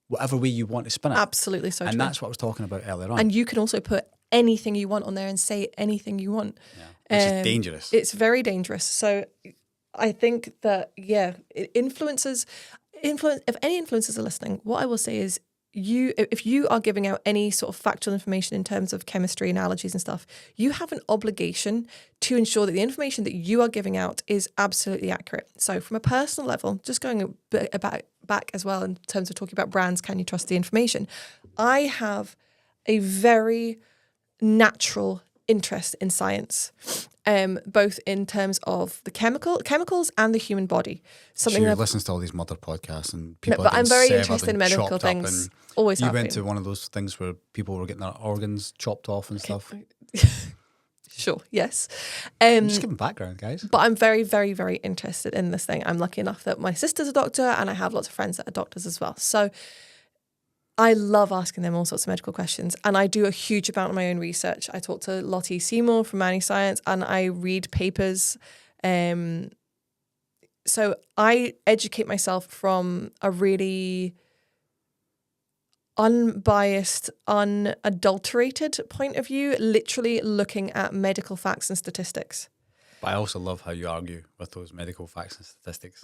A: whatever way you want to spin it.
B: Absolutely so
A: And
B: true.
A: that's what I was talking about earlier on.
B: And you can also put anything you want on there and say anything you want.
A: Which is dangerous.
B: It's very dangerous. So I think that, if any influencers are listening, what I will say is if you are giving out any sort of factual information in terms of chemistry and allergies and stuff, you have an obligation to ensure that the information that you are giving out is absolutely accurate. So from a personal level, just going a bit back as well in terms of talking about brands, can you trust the information? I have a very natural interest in science, both in terms of the chemicals and the human body.
A: Something that listens to all these mother podcasts and people.
B: But I'm very interested in medical things. Always have been.
A: You went to one of those things where people were getting their organs chopped off and stuff.
B: Sure, yes.
A: Just giving background, guys.
B: But I'm very, very, very interested in this thing. I'm lucky enough that my sister's a doctor and I have lots of friends that are doctors as well. So I love asking them all sorts of medical questions, and I do a huge amount of my own research. I talk to Lottie Seymour from Manny Science and I read papers. So I educate myself from a really unbiased, unadulterated point of view, literally looking at medical facts and statistics.
A: But I also love how you argue with those medical facts and statistics.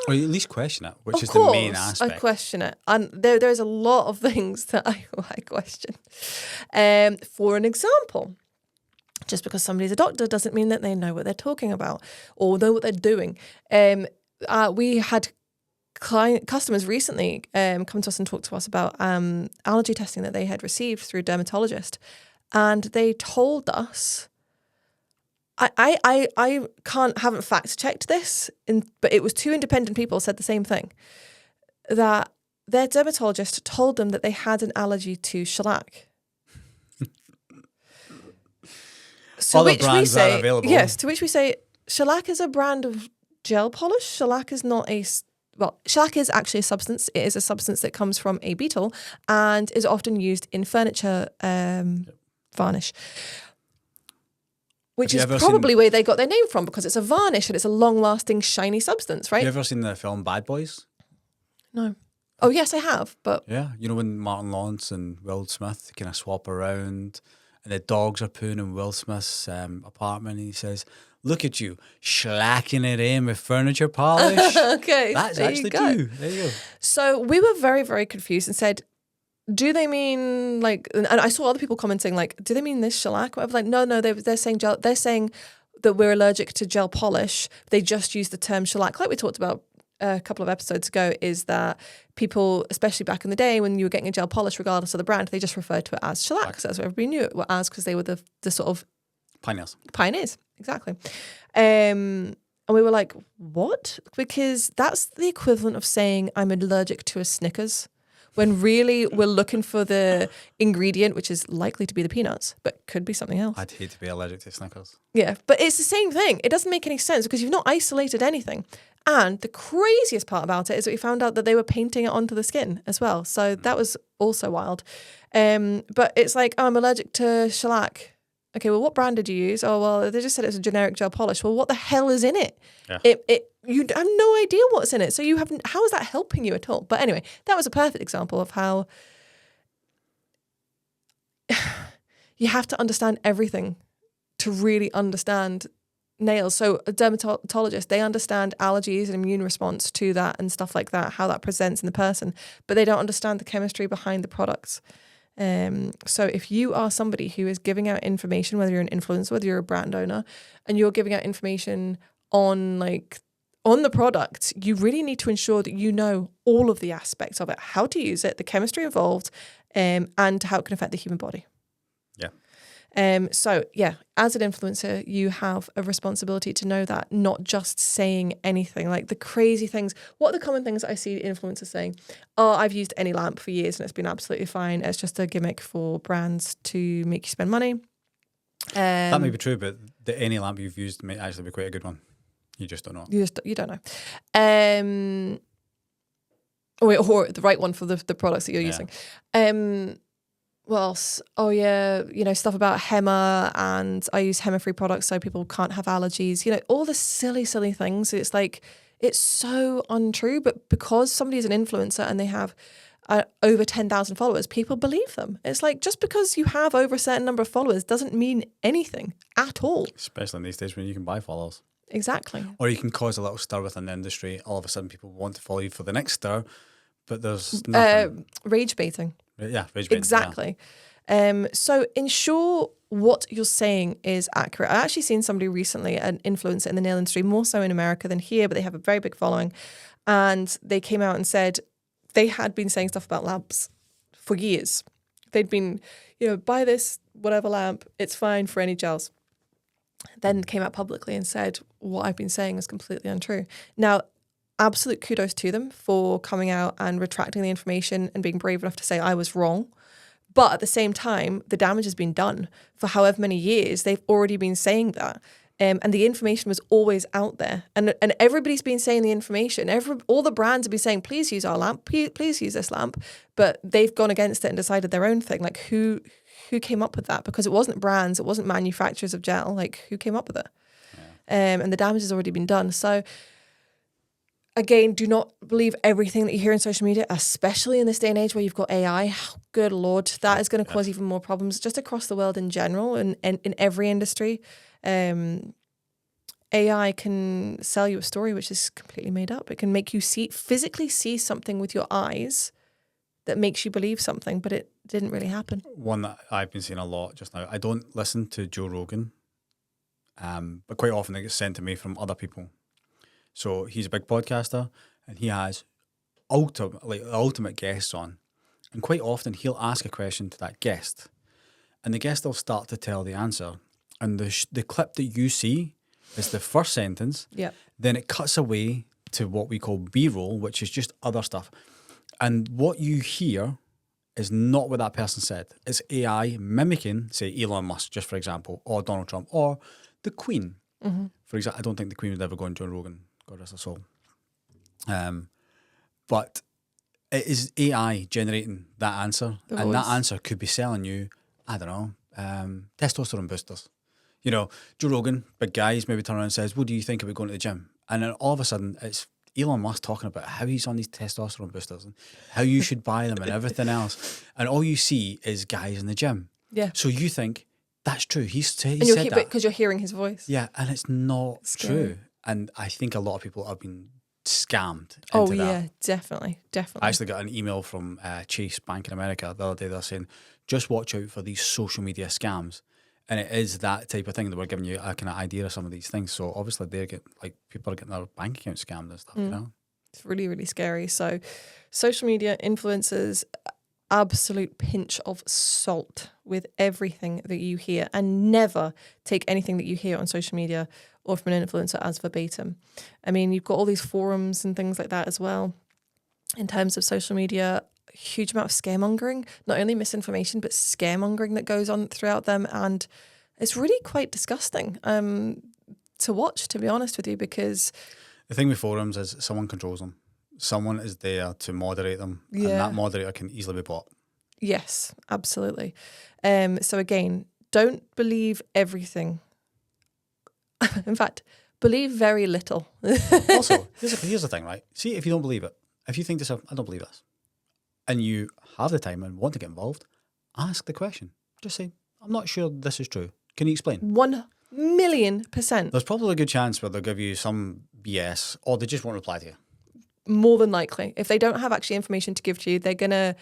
A: Or at least question it, which is the main aspect.
B: I question it. And there's a lot of things that I question. For an example, just because somebody's a doctor doesn't mean that they know what they're talking about or know what they're doing. We had customers recently come to us and talk to us about allergy testing that they had received through a dermatologist. And they told us, I haven't fact checked this, but it was two independent people said the same thing, that their dermatologist told them that they had an allergy to shellac.
A: So which we say, available.
B: Yes, to which we say, shellac is a brand of gel polish. Shellac is not shellac is actually a substance. It is a substance that comes from a beetle and is often used in furniture varnish. Which is probably where they got their name from, because it's a varnish and it's a long-lasting, shiny substance, right?
A: Have you ever seen the film Bad Boys?
B: No. Oh, yes, I have, but...
A: Yeah, you know when Martin Lawrence and Will Smith kind of swap around and the dogs are pooing in Will Smith's apartment and he says, look at you, slacking it in with furniture polish.
B: Okay,
A: that's actually true. There you go.
B: So we were very, very confused and said, do they mean and I saw other people commenting do they mean this shellac? Whatever. No, they're saying gel. They're saying that we're allergic to gel polish. They just use the term shellac, like we talked about a couple of episodes ago. Is that people, especially back in the day when you were getting a gel polish, regardless of the brand, they just referred to it as shellac because that's what everybody knew it as, because they were the sort of pioneers, exactly. And we were like, what? Because that's the equivalent of saying I'm allergic to a Snickers, when really we're looking for the ingredient, which is likely to be the peanuts, but could be something else.
A: I'd hate to be allergic to Snickers.
B: Yeah, but it's the same thing. It doesn't make any sense because you've not isolated anything. And the craziest part about it is that we found out that they were painting it onto the skin as well. So that was also wild. But it's I'm allergic to shellac. Okay, well, what brand did you use? Oh, well, they just said it's a generic gel polish. Well, what the hell is in it? Yeah. You have no idea what's in it. So how is that helping you at all? But anyway, that was a perfect example of how you have to understand everything to really understand nails. So a dermatologist, they understand allergies and immune response to that and stuff like that, how that presents in the person, but they don't understand the chemistry behind the products. So if you are somebody who is giving out information, whether you're an influencer, whether you're a brand owner, and you're giving out information on the product, you really need to ensure that you know all of the aspects of it, how to use it, the chemistry involved, and how it can affect the human body.
A: Yeah.
B: So yeah, as an influencer, you have a responsibility to know that, not just saying anything like the crazy things. What are the common things that I see influencers saying? Oh, I've used any lamp for years and it's been absolutely fine. It's just a gimmick for brands to make you spend money.
A: That may be true, but the any lamp you've used may actually be quite a good one. You just don't know.
B: You don't know. Or the right one for the products that you're using. What else? Oh yeah, stuff about HEMA, and I use HEMA-free products so people can't have allergies. All the silly things. It's like, it's so untrue, but because somebody is an influencer and they have over 10,000 followers, people believe them. It's like, just because you have over a certain number of followers doesn't mean anything at all.
A: Especially in these days when you can buy followers.
B: Exactly.
A: Or you can cause a little stir within the industry. All of a sudden people want to follow you for the next stir, but there's nothing.
B: Rage baiting.
A: Yeah, rage baiting.
B: Exactly. Yeah. So ensure what you're saying is accurate. I actually seen somebody recently, an influencer in the nail industry, more so in America than here, but they have a very big following. And they came out and said they had been saying stuff about lamps for years. They'd been, buy this whatever lamp, it's fine for any gels. Then came out publicly and said, what I've been saying is completely untrue. Now, absolute kudos to them for coming out and retracting the information and being brave enough to say I was wrong. But at the same time, the damage has been done. For however many years, they've already been saying that. And the information was always out there. And everybody's been saying the information. All the brands have been saying, please use our lamp, please use this lamp. But they've gone against it and decided their own thing. Like, who came up with that? Because it wasn't brands, it wasn't manufacturers of gel. Like, who came up with it? Yeah. And the damage has already been done. So again, do not believe everything that you hear on social media, especially in this day and age where you've got AI. Good Lord, that is going to cause even more problems just across the world in general and in every industry. AI can sell you a story which is completely made up. It can make you physically see something with your eyes that makes you believe something, but it didn't really happen.
A: One that I've been seeing a lot just now, I don't listen to Joe Rogan, but quite often it gets sent to me from other people. So he's a big podcaster and he has ultimate guests on. And quite often he'll ask a question to that guest and the guest will start to tell the answer. And the clip that you see is the first sentence.
B: Yeah.
A: Then it cuts away to what we call B-roll, which is just other stuff. And what you hear is not what that person said. It's AI mimicking, say, Elon Musk, just for example, or Donald Trump, or the Queen. Mm-hmm. For example, I don't think the Queen would ever go on Joe Rogan. God rest her soul. But it is AI generating that answer. And that answer could be selling you, I don't know, testosterone boosters. Joe Rogan, big guy, he's maybe turn around and says, what do you think about going to the gym? And then all of a sudden, it's Elon Musk talking about how he's on these testosterone boosters and how you should buy them and everything else. And all you see is guys in the gym.
B: Yeah.
A: So you think, that's true. He said that.
B: Because you're hearing his voice.
A: Yeah, and it's not true. And I think a lot of people have been scammed into that.
B: Yeah, definitely.
A: I actually got an email from Chase Bank in America the other day. They're saying, just watch out for these social media scams. And it is that type of thing that we're giving you a kind of idea of some of these things. So obviously people are getting their bank account scammed and stuff,
B: It's really, really scary. So social media influencers, absolute pinch of salt with everything that you hear, and never take anything that you hear on social media or from an influencer as verbatim. I mean, you've got all these forums and things like that as well. In terms of social media, a huge amount of scaremongering, not only misinformation, but scaremongering that goes on throughout them. And it's really quite disgusting to watch, to be honest with you, because
A: the thing with forums is someone controls them. Someone is there to moderate them, and that moderator can easily be bought.
B: Yes, absolutely. So again, don't believe everything. In fact, believe very little.
A: Also, here's the thing, right? See, if you don't believe it, if you think to yourself, I don't believe this, and you have the time and want to get involved, ask the question. Just say, I'm not sure this is true. Can you explain?
B: 1,000,000%.
A: There's probably a good chance where they'll give you some BS or they just won't reply to you.
B: More than likely. If they don't have actually information to give to you, they're going to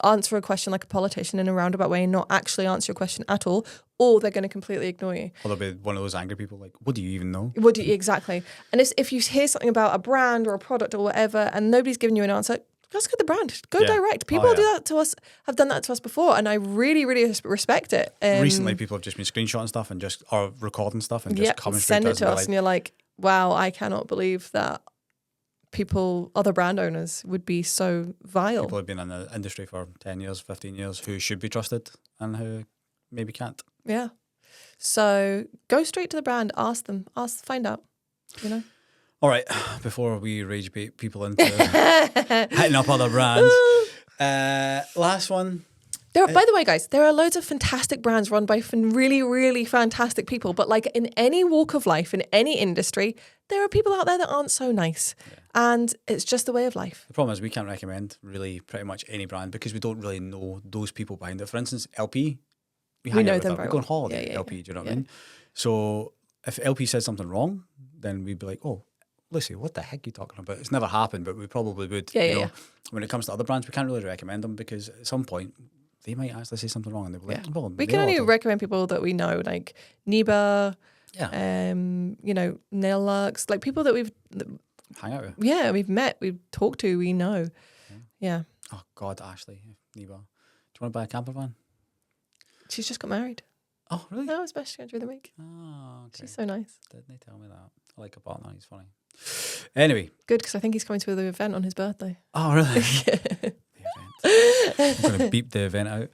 B: answer a question like a politician in a roundabout way and not actually answer your question at all, or they're going to completely ignore you.
A: Or they'll be one of those angry people like, what do you even know?
B: What do you, exactly. And if you hear something about a brand or a product or whatever and nobody's giving you an answer, just go to the brand. Go direct. People do that to us, have done that to us before, and I really, really respect it.
A: Recently, people have just been screenshotting stuff and just are recording stuff and just coming straight
B: send it to us, and you're like, wow, I cannot believe that other brand owners would be so vile.
A: People have been in the industry for 10 years, 15 years, who should be trusted and who maybe can't.
B: Yeah. So go straight to the brand, ask them, find out,
A: All right, before we rage bait people into hitting up other brands, last one.
B: By the way, guys, there are loads of fantastic brands run by really, really fantastic people. But like in any walk of life, in any industry, there are people out there that aren't so nice. Yeah. And it's just the way of life.
A: The problem is we can't recommend really pretty much any brand because we don't really know those people behind it. For instance, LP, we know them very well. We go on holiday at LP, do you know what I mean? So if LP says something wrong, then we'd be like, oh, Lucy, what the heck are you talking about? It's never happened, but we probably would. When it comes to other brands, we can't really recommend them because at some point they might actually say something wrong and they'll be like, well,
B: we can only recommend people that we know, like Niba, Nail Lux, like people that we've
A: hang out with.
B: Yeah, we've met, we've talked to, we know. Yeah.
A: Oh God, Ashley, Niba. Do you want to buy a camper van?
B: She's just got married.
A: Oh, really?
B: No, it's best during the week.
A: Oh, okay.
B: She's so nice.
A: Didn't they tell me that? I like a partner, he's funny. Anyway.
B: Good, because I think he's coming to the event on his birthday.
A: Oh, really? The event. I'm going to beep the event out.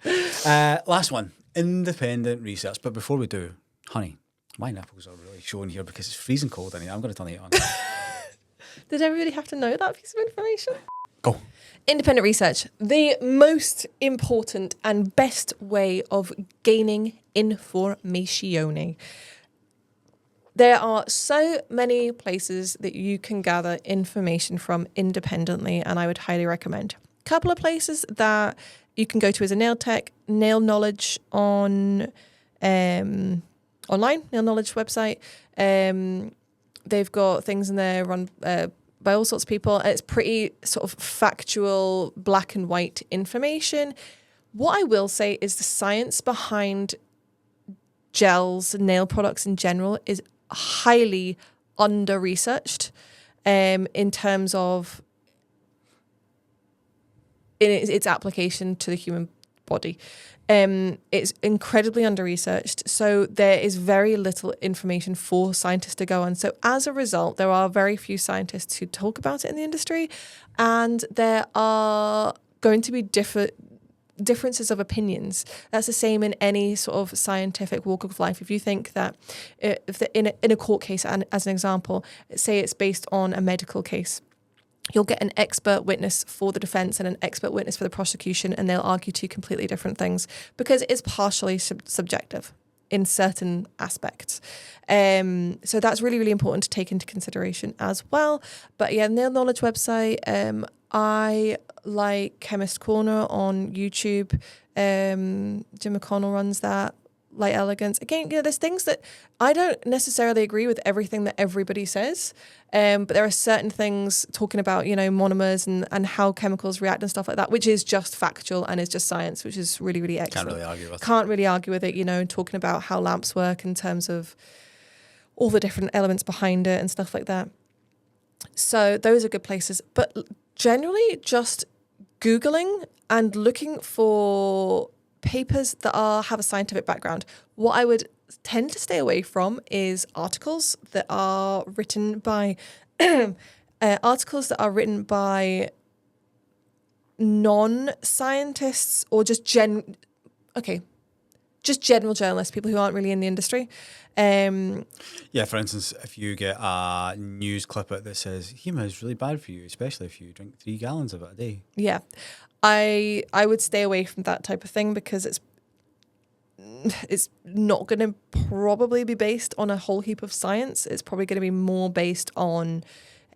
A: Last one, independent research. But before we do, honey, my nipples are really showing here because it's freezing cold in here. I'm going to turn it on.
B: Did everybody have to know that piece of information?
A: Go.
B: Independent research, the most important and best way of gaining information. There are so many places that you can gather information from independently, and I would highly recommend. A couple of places that you can go to as a nail tech, Nail Knowledge on online, Nail Knowledge website. They've got things in there run by all sorts of people. It's pretty sort of factual, black and white information. What I will say is the science behind gels, nail products in general, is highly under-researched in terms of its application to the human body. It's incredibly under-researched, so there is very little information for scientists to go on. So as a result, there are very few scientists who talk about it in the industry, and there are going to be differences of opinions. That's the same in any sort of scientific walk of life. If you think that in a court case, and as an example, say it's based on a medical case, you'll get an expert witness for the defense and an expert witness for the prosecution, and they'll argue two completely different things because it's partially subjective in certain aspects. So that's really, really important to take into consideration as well. But yeah, Nail Knowledge website. I like Chemist Corner on YouTube. Jim McConnell runs that. Light Elegance. Again, there's things that I don't necessarily agree with everything that everybody says, but there are certain things talking about, monomers and how chemicals react and stuff like that, which is just factual and is just science, which is really, really excellent. Can't really argue with it, talking about how lamps work in terms of all the different elements behind it and stuff like that. So those are good places. But generally just Googling and looking for papers that have a scientific background. What I would tend to stay away from is articles that are written by non-scientists or just general journalists, people who aren't really in the industry.
A: For instance, if you get a news clip that says HEMA is really bad for you, especially if you drink 3 gallons of it a day.
B: Yeah. I would stay away from that type of thing because it's not going to probably be based on a whole heap of science. It's probably going to be more based on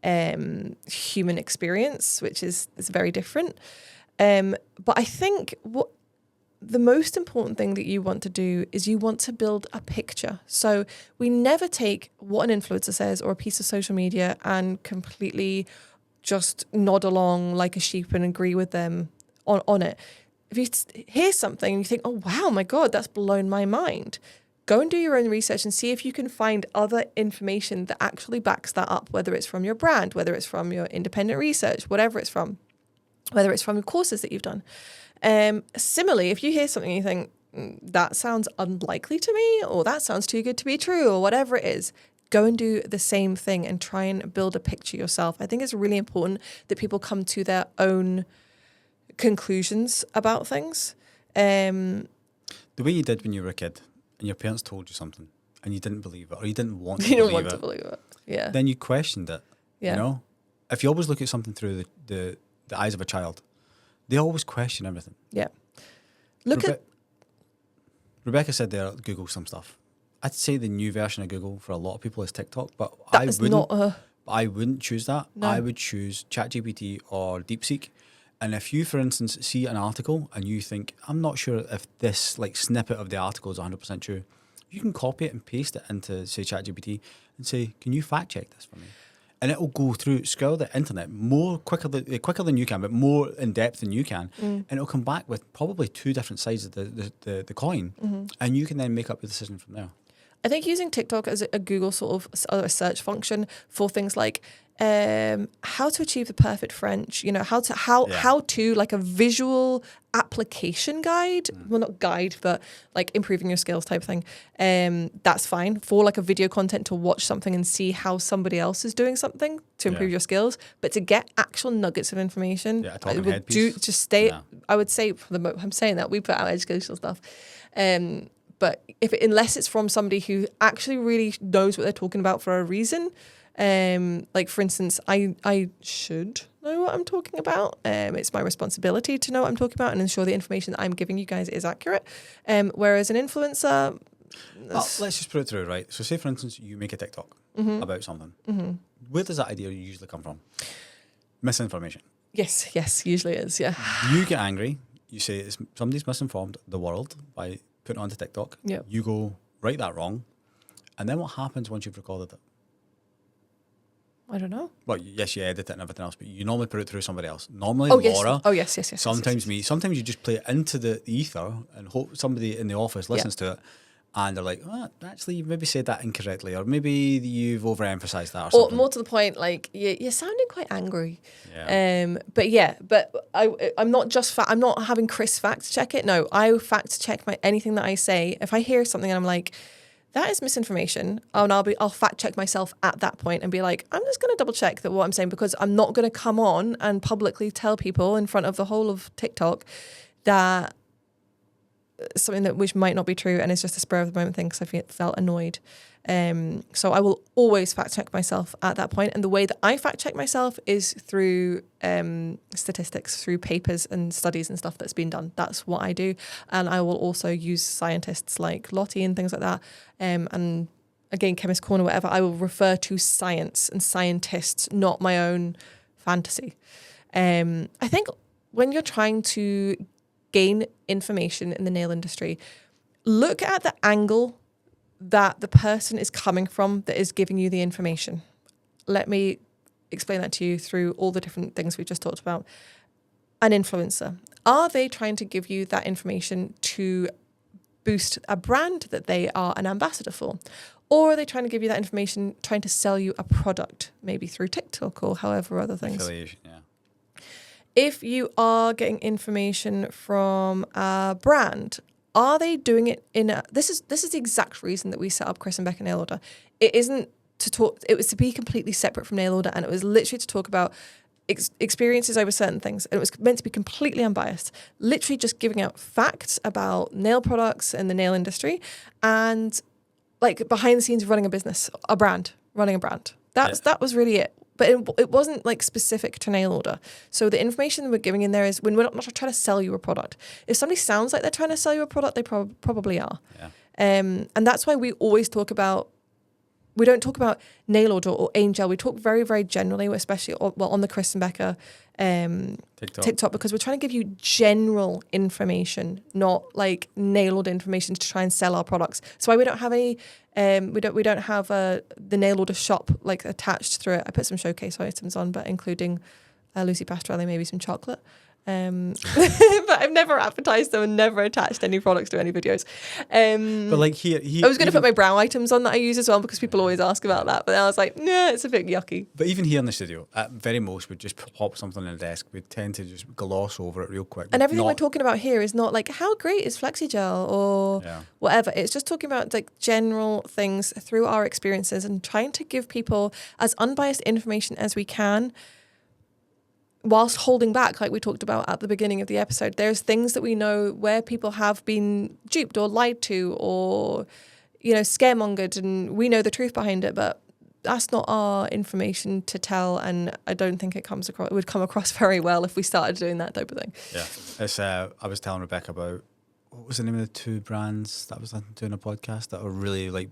B: human experience, which is very different. But I think the most important thing that you want to do is you want to build a picture. So we never take what an influencer says or a piece of social media and completely just nod along like a sheep and agree with them on it. If you hear something and you think, oh, wow, my God, that's blown my mind, go and do your own research and see if you can find other information that actually backs that up, whether it's from your brand, whether it's from your independent research, whatever it's from, whether it's from your courses that you've done. Similarly, if you hear something and you think, that sounds unlikely to me, or that sounds too good to be true, or whatever it is, go and do the same thing and try and build a picture yourself. I think it's really important that people come to their own conclusions about things.
A: The way you did when you were a kid and your parents told you something and you didn't believe it, or you didn't want to
B: You don't
A: believe
B: want
A: it,
B: to believe it. Yeah.
A: then you questioned it.
B: Yeah.
A: You know? If you always look at something through the eyes of a child, they always question everything.
B: Yeah. Look at...
A: Rebecca said there, Google some stuff. I'd say the new version of Google for a lot of people is TikTok, but
B: That is not a...
A: I wouldn't choose that.
B: No.
A: I would choose ChatGPT or DeepSeek. And if you, for instance, see an article and you think, I'm not sure if this like snippet of the article is 100% true, you can copy it and paste it into, say, ChatGPT and say, can you fact check this for me? And it'll go through, scour the internet quicker than you can, but more in depth than you can. And it'll come back with probably two different sides of the coin. And you can then make up your decision from there.
B: I think using TikTok as a Google sort of a search function for things like how to achieve the perfect French, you know, how to like a visual application guide, well, not guide, but like improving your skills type of thing. That's fine for like a video content to watch something and see how somebody else is doing something to improve your skills. But to get actual nuggets of information,
A: a talking head piece.
B: Just stay. Yeah. I would say I'm saying that we put out educational stuff. But unless it's from somebody who actually really knows what they're talking about for a reason, like for instance, I should know what I'm talking about. It's my responsibility to know what I'm talking about and ensure the information that I'm giving you guys is accurate. Whereas an influencer...
A: Let's just put it through, right? So say, for instance, you make a TikTok about something. Where does that idea usually come from? Misinformation.
B: Yes, usually is, yeah.
A: You get angry. You say somebody's misinformed the world by putting it onto TikTok.
B: Yep.
A: You go, right that wrong. And then what happens once you've recorded it?
B: I don't know.
A: Well, yes, you edit it and everything else, but you normally put it through somebody else. Normally,
B: Laura.
A: Yes. Sometimes me. Sometimes you just play it into the ether and hope somebody in the office listens to it, and they're like, "Oh, actually, you maybe said that incorrectly, or maybe you've overemphasized that, or something."
B: Or more to the point, like you're sounding quite angry.
A: Yeah.
B: But I'm not just I'm not having Chris fact check it. No, I fact check anything that I say. If I hear something and I'm like, that is misinformation, and I'll fact check myself at that point and be like, I'm just going to double check that what I'm saying, because I'm not going to come on and publicly tell people in front of the whole of TikTok that something which might not be true and it's just a spur of the moment thing because I felt annoyed. So I will always fact check myself at that point. And the way that I fact check myself is through statistics, through papers and studies and stuff that's been done. That's what I do. And I will also use scientists like Lottie and things like that. And again, Chemist Corner, whatever, I will refer to science and scientists, not my own fantasy. I think when you're trying to gain information in the nail industry, look at the angle that the person is coming from that is giving you the information. Let me explain that to you through all the different things we just talked about. An influencer. Are they trying to give you that information to boost a brand that they are an ambassador for? Or are they trying to give you that information, trying to sell you a product, maybe through TikTok or however other things?
A: Affiliation, yeah.
B: If you are getting information from a brand, are they doing it in a... This is the exact reason that we set up Chris and Becca Nail Order. It isn't to talk... It was to be completely separate from Nail Order, and it was literally to talk about experiences over certain things. And it was meant to be completely unbiased. Literally just giving out facts about nail products and the nail industry, and like behind the scenes running a business, running a brand. That was really it. But it wasn't like specific to Nail Order. So the information we're giving in there is when we're not trying to sell you a product. If somebody sounds like they're trying to sell you a product, they probably are.
A: Yeah.
B: And that's why we always talk about we don't talk about nail oil or angel. We talk very, very generally, especially on the Chris and Becca TikTok, because we're trying to give you general information, not like nail oil information to try and sell our products. So why we don't have any, we don't have the nail oil shop like attached through it. I put some showcase items on, but including Lucy Pastrelli, maybe some chocolate. But I've never advertised them and never attached any products to any videos.
A: But like here
B: I was going to put my brow items on that I use as well, because people always ask about that. But I was like, nah, it's a bit yucky.
A: But even here in the studio, at very most, we'd just pop something on the desk. We'd tend to just gloss over it real quick.
B: And everything we're talking about here is not like, how great is FlexiGel or whatever. It's just talking about like general things through our experiences and trying to give people as unbiased information as we can, whilst holding back, like we talked about at the beginning of the episode. There's things that we know where people have been duped or lied to or, scaremongered, and we know the truth behind it, but that's not our information to tell, and I don't think it would come across very well if we started doing that type of thing. Yeah.
A: It's, I was telling Rebecca about, what was the name of the two brands that I was doing a podcast that were really like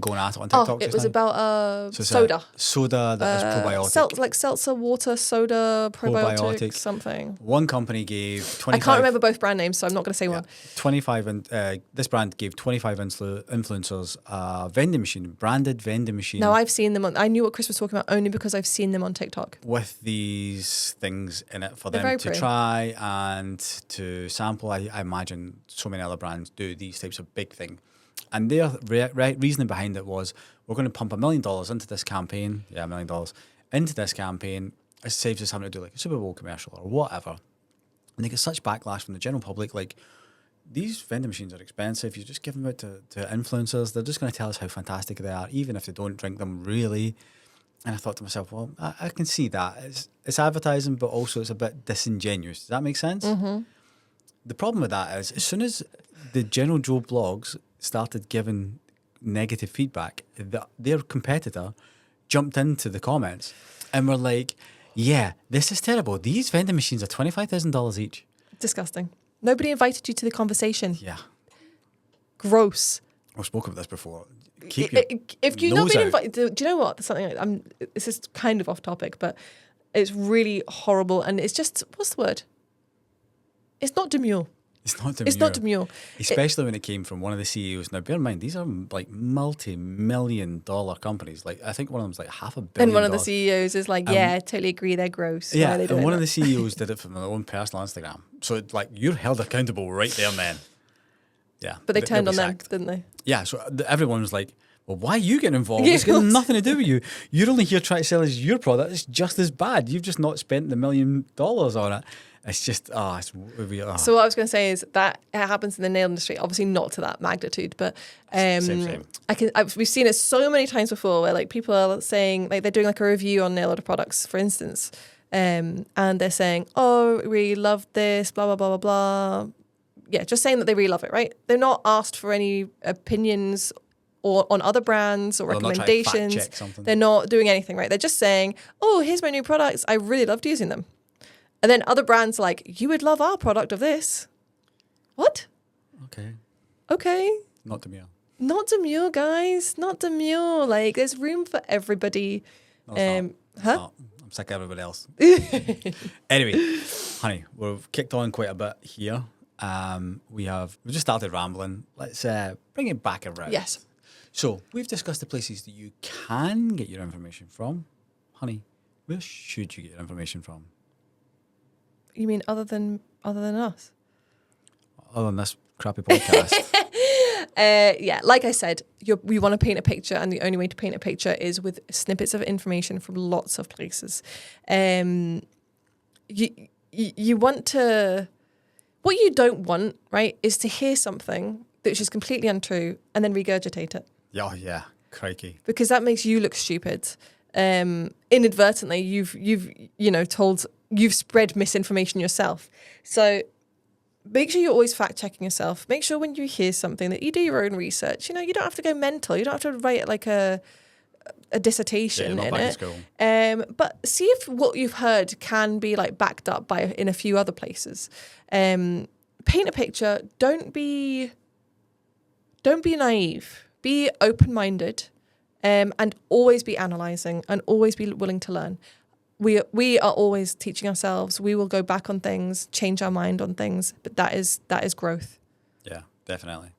A: going at it on TikTok?
B: Oh, it was about soda.
A: Soda that is probiotic.
B: Like seltzer water, soda, probiotic, something.
A: One company gave 25...
B: I can't remember both brand names, so I'm not going to say one.
A: 25, and this brand gave 25 influencers a vending machine, branded vending machine.
B: Now, I've seen them I knew what Chris was talking about only because I've seen them on TikTok.
A: With these things in it for them to try and to sample. I imagine so many other brands do these types of big thing, and their reasoning behind it was, we're going to pump $1 million into this campaign. $1 million into this campaign. It saves us having to do like a Super Bowl commercial or whatever. And they get such backlash from the general public. Like, these vending machines are expensive. You just give them out to influencers. They're just going to tell us how fantastic they are, even if they don't drink them really. And I thought to myself, well, I can see that. It's advertising, but also it's a bit disingenuous. Does that make sense? Mm-hmm. The problem with that is, as soon as the General Joe blogs started giving negative feedback, their competitor jumped into the comments and were like, yeah, this is terrible. These vending machines are $25,000 each. Disgusting.
B: Nobody invited you to the conversation.
A: Yeah.
B: Gross.
A: I've spoken about this before.
B: If you've not been invited, do you know what? There's something this is kind of off topic, but it's really horrible, and it's just, what's the word? It's not demure. It's not demure.
A: Especially when it came from one of the CEOs. Now, bear in mind, these are like multi-million-dollar companies. Like, I think one of them's like $500 million.
B: And one of the CEOs is like, I totally agree, they're gross.
A: Yeah, and one of the CEOs did it from their own personal Instagram. So, like, you're held accountable right there and then. Yeah.
B: But they turned on them, didn't they?
A: Yeah, so everyone was like, well, why are you getting involved? It's got nothing to do with you. You're only here trying to sell us your product. It's just as bad. You've just not spent the $1 million on it. It's just, it's weird.
B: So what I was going to say is that it happens in the nail industry, obviously not to that magnitude, but
A: same.
B: We've seen it so many times before where like people are saying, like they're doing like a review on nail oil products, for instance, and they're saying, oh, we love this, blah, blah, blah, blah, blah. Yeah, just saying that they really love it, right? They're not asked for any opinions or on other brands or recommendations. They're not doing anything, right? They're just saying, oh, here's my new products. I really loved using them. And then other brands like, you would love our product of this. What? Okay.
A: Not demure.
B: Not demure, guys. Not demure. Like, there's room for everybody.
A: No, it's not. I'm sick of everybody else. Anyway, honey, we've kicked on quite a bit here. We just started rambling. Let's bring it back around.
B: Yes.
A: So we've discussed the places that you can get your information from. Honey, where should you get your information from?
B: You mean other than us?
A: Other than this crappy podcast.
B: Yeah, like I said, we want to paint a picture, and the only way to paint a picture is with snippets of information from lots of places. You want to... What you don't want, right, is to hear something which is completely untrue and then regurgitate it.
A: Yeah, crikey.
B: Because that makes you look stupid. Inadvertently, you've spread misinformation yourself. So make sure you're always fact checking yourself. Make sure when you hear something that you do your own research. You don't have to go mental. You don't have to write like a dissertation in it. But see if what you've heard can be like backed up in a few other places. Paint a picture. Don't be naive. Be open-minded. and always be analysing and always be willing to learn. We are always teaching ourselves. We will go back on things, change our mind on things, but that is growth.
A: Yeah, definitely.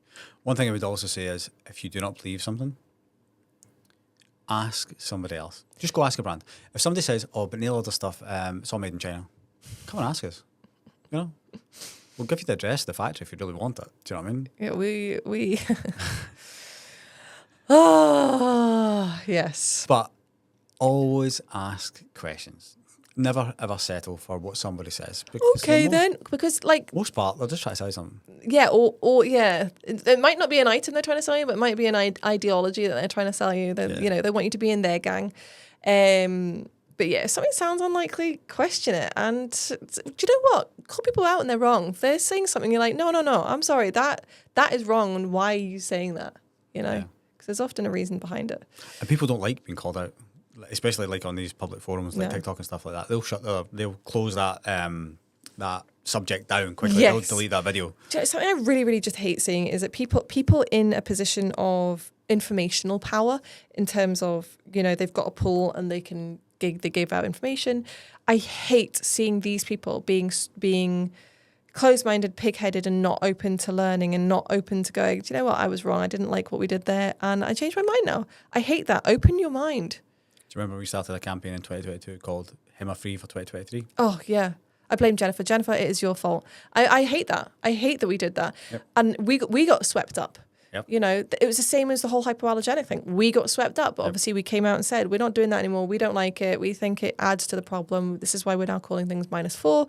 A: One thing I would also say is, if you do not believe something, ask somebody else. Just go ask a brand. If somebody says, "Oh, but nail order stuff, it's all made in China," come and ask us. You know, we'll give you the address of the factory if you really want it. Do you know what I mean?
B: Yeah, we. Oh, yes.
A: But always ask questions. Never ever settle for what somebody says.
B: Okay, then, because like
A: most part, they're just trying to sell you something.
B: Yeah, or yeah, it might not be an item they're trying to sell you, but it might be an ideology that they're trying to sell you. That they want you to be in their gang. But yeah, if something sounds unlikely, question it. And do you know what? Call people out when they're wrong. If they're saying something, you're like, no, I'm sorry, that is wrong, and why are you saying that? You know, because there's often a reason behind it.
A: And people don't like being called out, especially like on these public forums like TikTok and stuff like that. They'll close that that subject down quickly.
B: Yes.
A: They'll delete that video.
B: Something I really, really just hate seeing is that people in a position of informational power, in terms of, they've got a pool and they give out information. I hate seeing these people being closed-minded, pig-headed, and not open to learning and not open to going, do you know what, I was wrong. I didn't like what we did there, and I changed my mind now. I hate that. Open your mind.
A: Do you remember we started a campaign in 2022 called HEMA Free for 2023?
B: Oh, yeah. I blame Jennifer. Jennifer, it is your fault. I hate that. I hate that we did that.
A: Yep.
B: And we got swept up.
A: Yep.
B: It was the same as the whole hypoallergenic thing. We got swept up, but obviously we came out and said, we're not doing that anymore. We don't like it. We think it adds to the problem. This is why we're now calling things -4.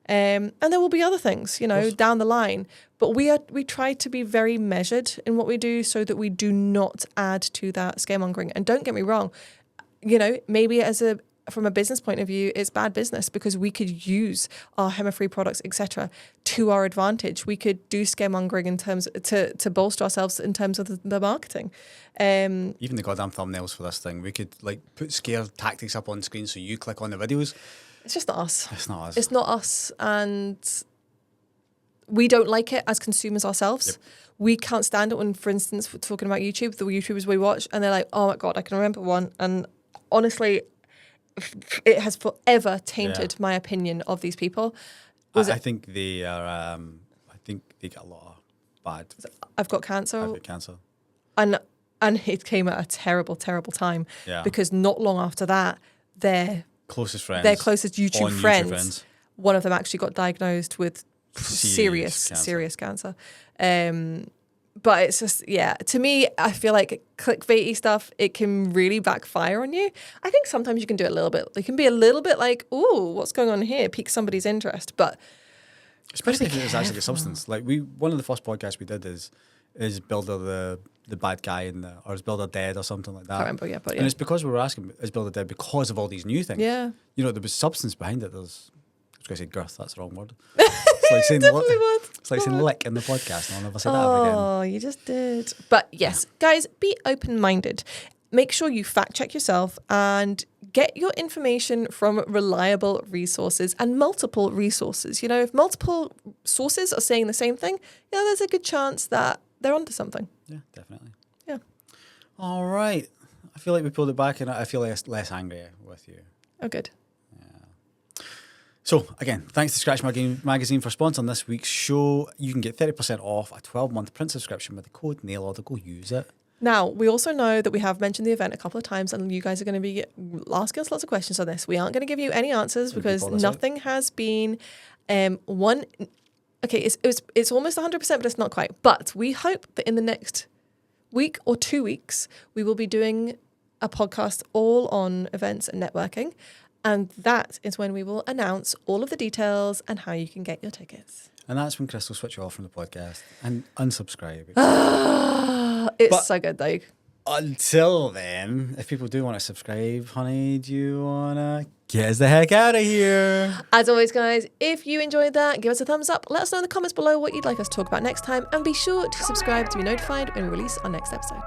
B: And there will be other things, down the line. But we try to be very measured in what we do so that we do not add to that scaremongering. And don't get me wrong, maybe from a business point of view, it's bad business, because we could use our HEMA-free products, etc., to our advantage. We could do scaremongering in terms to bolster ourselves in terms of the marketing.
A: Even the goddamn thumbnails for this thing, we could put scare tactics up on screen so you click on the videos.
B: It's just not us.
A: It's not us.
B: It's not us, and we don't like it as consumers ourselves.
A: Yep.
B: We can't stand it when, for instance, we're talking about YouTube, the YouTubers we watch, and they're like, oh my God, I can remember one. And honestly, it has forever tainted my opinion of these people.
A: I think they are. I think they get a lot of bad.
B: I've got cancer.
A: I've got cancer.
B: And it came at a terrible, terrible time.
A: Yeah.
B: Because not long after that, their
A: closest
B: YouTube friends, one of them actually got diagnosed with serious cancer. But it's just, to me, I feel like clickbaity stuff, it can really backfire on you. I think sometimes you can do it a little bit. It can be a little bit like, ooh, what's going on here? Pique somebody's interest. But
A: especially if it's actually a substance. Like one of the first podcasts we did is Builder the bad guy or is Builder dead or something like that.
B: I can't remember,
A: And it's because we were asking, is Builder dead because of all these new things?
B: Yeah.
A: There was substance behind it. I was going to say girth, that's the wrong word. It's like saying it's like saying lick in the podcast, and I'll never say that ever again.
B: Oh, you just did. But yes, guys, be open-minded. Make sure you fact check yourself and get your information from reliable resources and multiple resources. If multiple sources are saying the same thing, there's a good chance that they're onto something.
A: Yeah, definitely.
B: Yeah.
A: All right. I feel like we pulled it back, and I feel less angry with you.
B: Oh, good.
A: So, again, thanks to Scratch Magazine for sponsoring this week's show. You can get 30% off a 12-month print subscription with the code NAILORDER. Go use it. Now,
B: we also know that we have mentioned the event a couple of times, and you guys are going to be asking us lots of questions on this. We aren't going to give you any answers because nothing has been one. Okay, it's almost 100%, but it's not quite. But we hope that in the next week or 2 weeks, we will be doing a podcast all on events and networking. And that is when we will announce all of the details and how you can get your tickets.
A: And that's when Chris will switch you off from the podcast and unsubscribe.
B: It's so good, though.
A: Until then, if people do want to subscribe, honey, do you want to get us the heck out of here?
B: As always, guys, if you enjoyed that, give us a thumbs up. Let us know in the comments below what you'd like us to talk about next time. And be sure to subscribe to be notified when we release our next episode.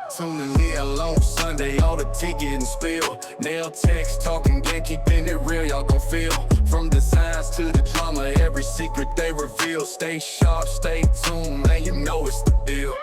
C: Soon to leave alone Sunday, all the tea getting spilled. Nail text, talking game, keeping it real, y'all gon' feel. From designs to the drama, every secret they reveal. Stay sharp, stay tuned, man, you know it's the deal.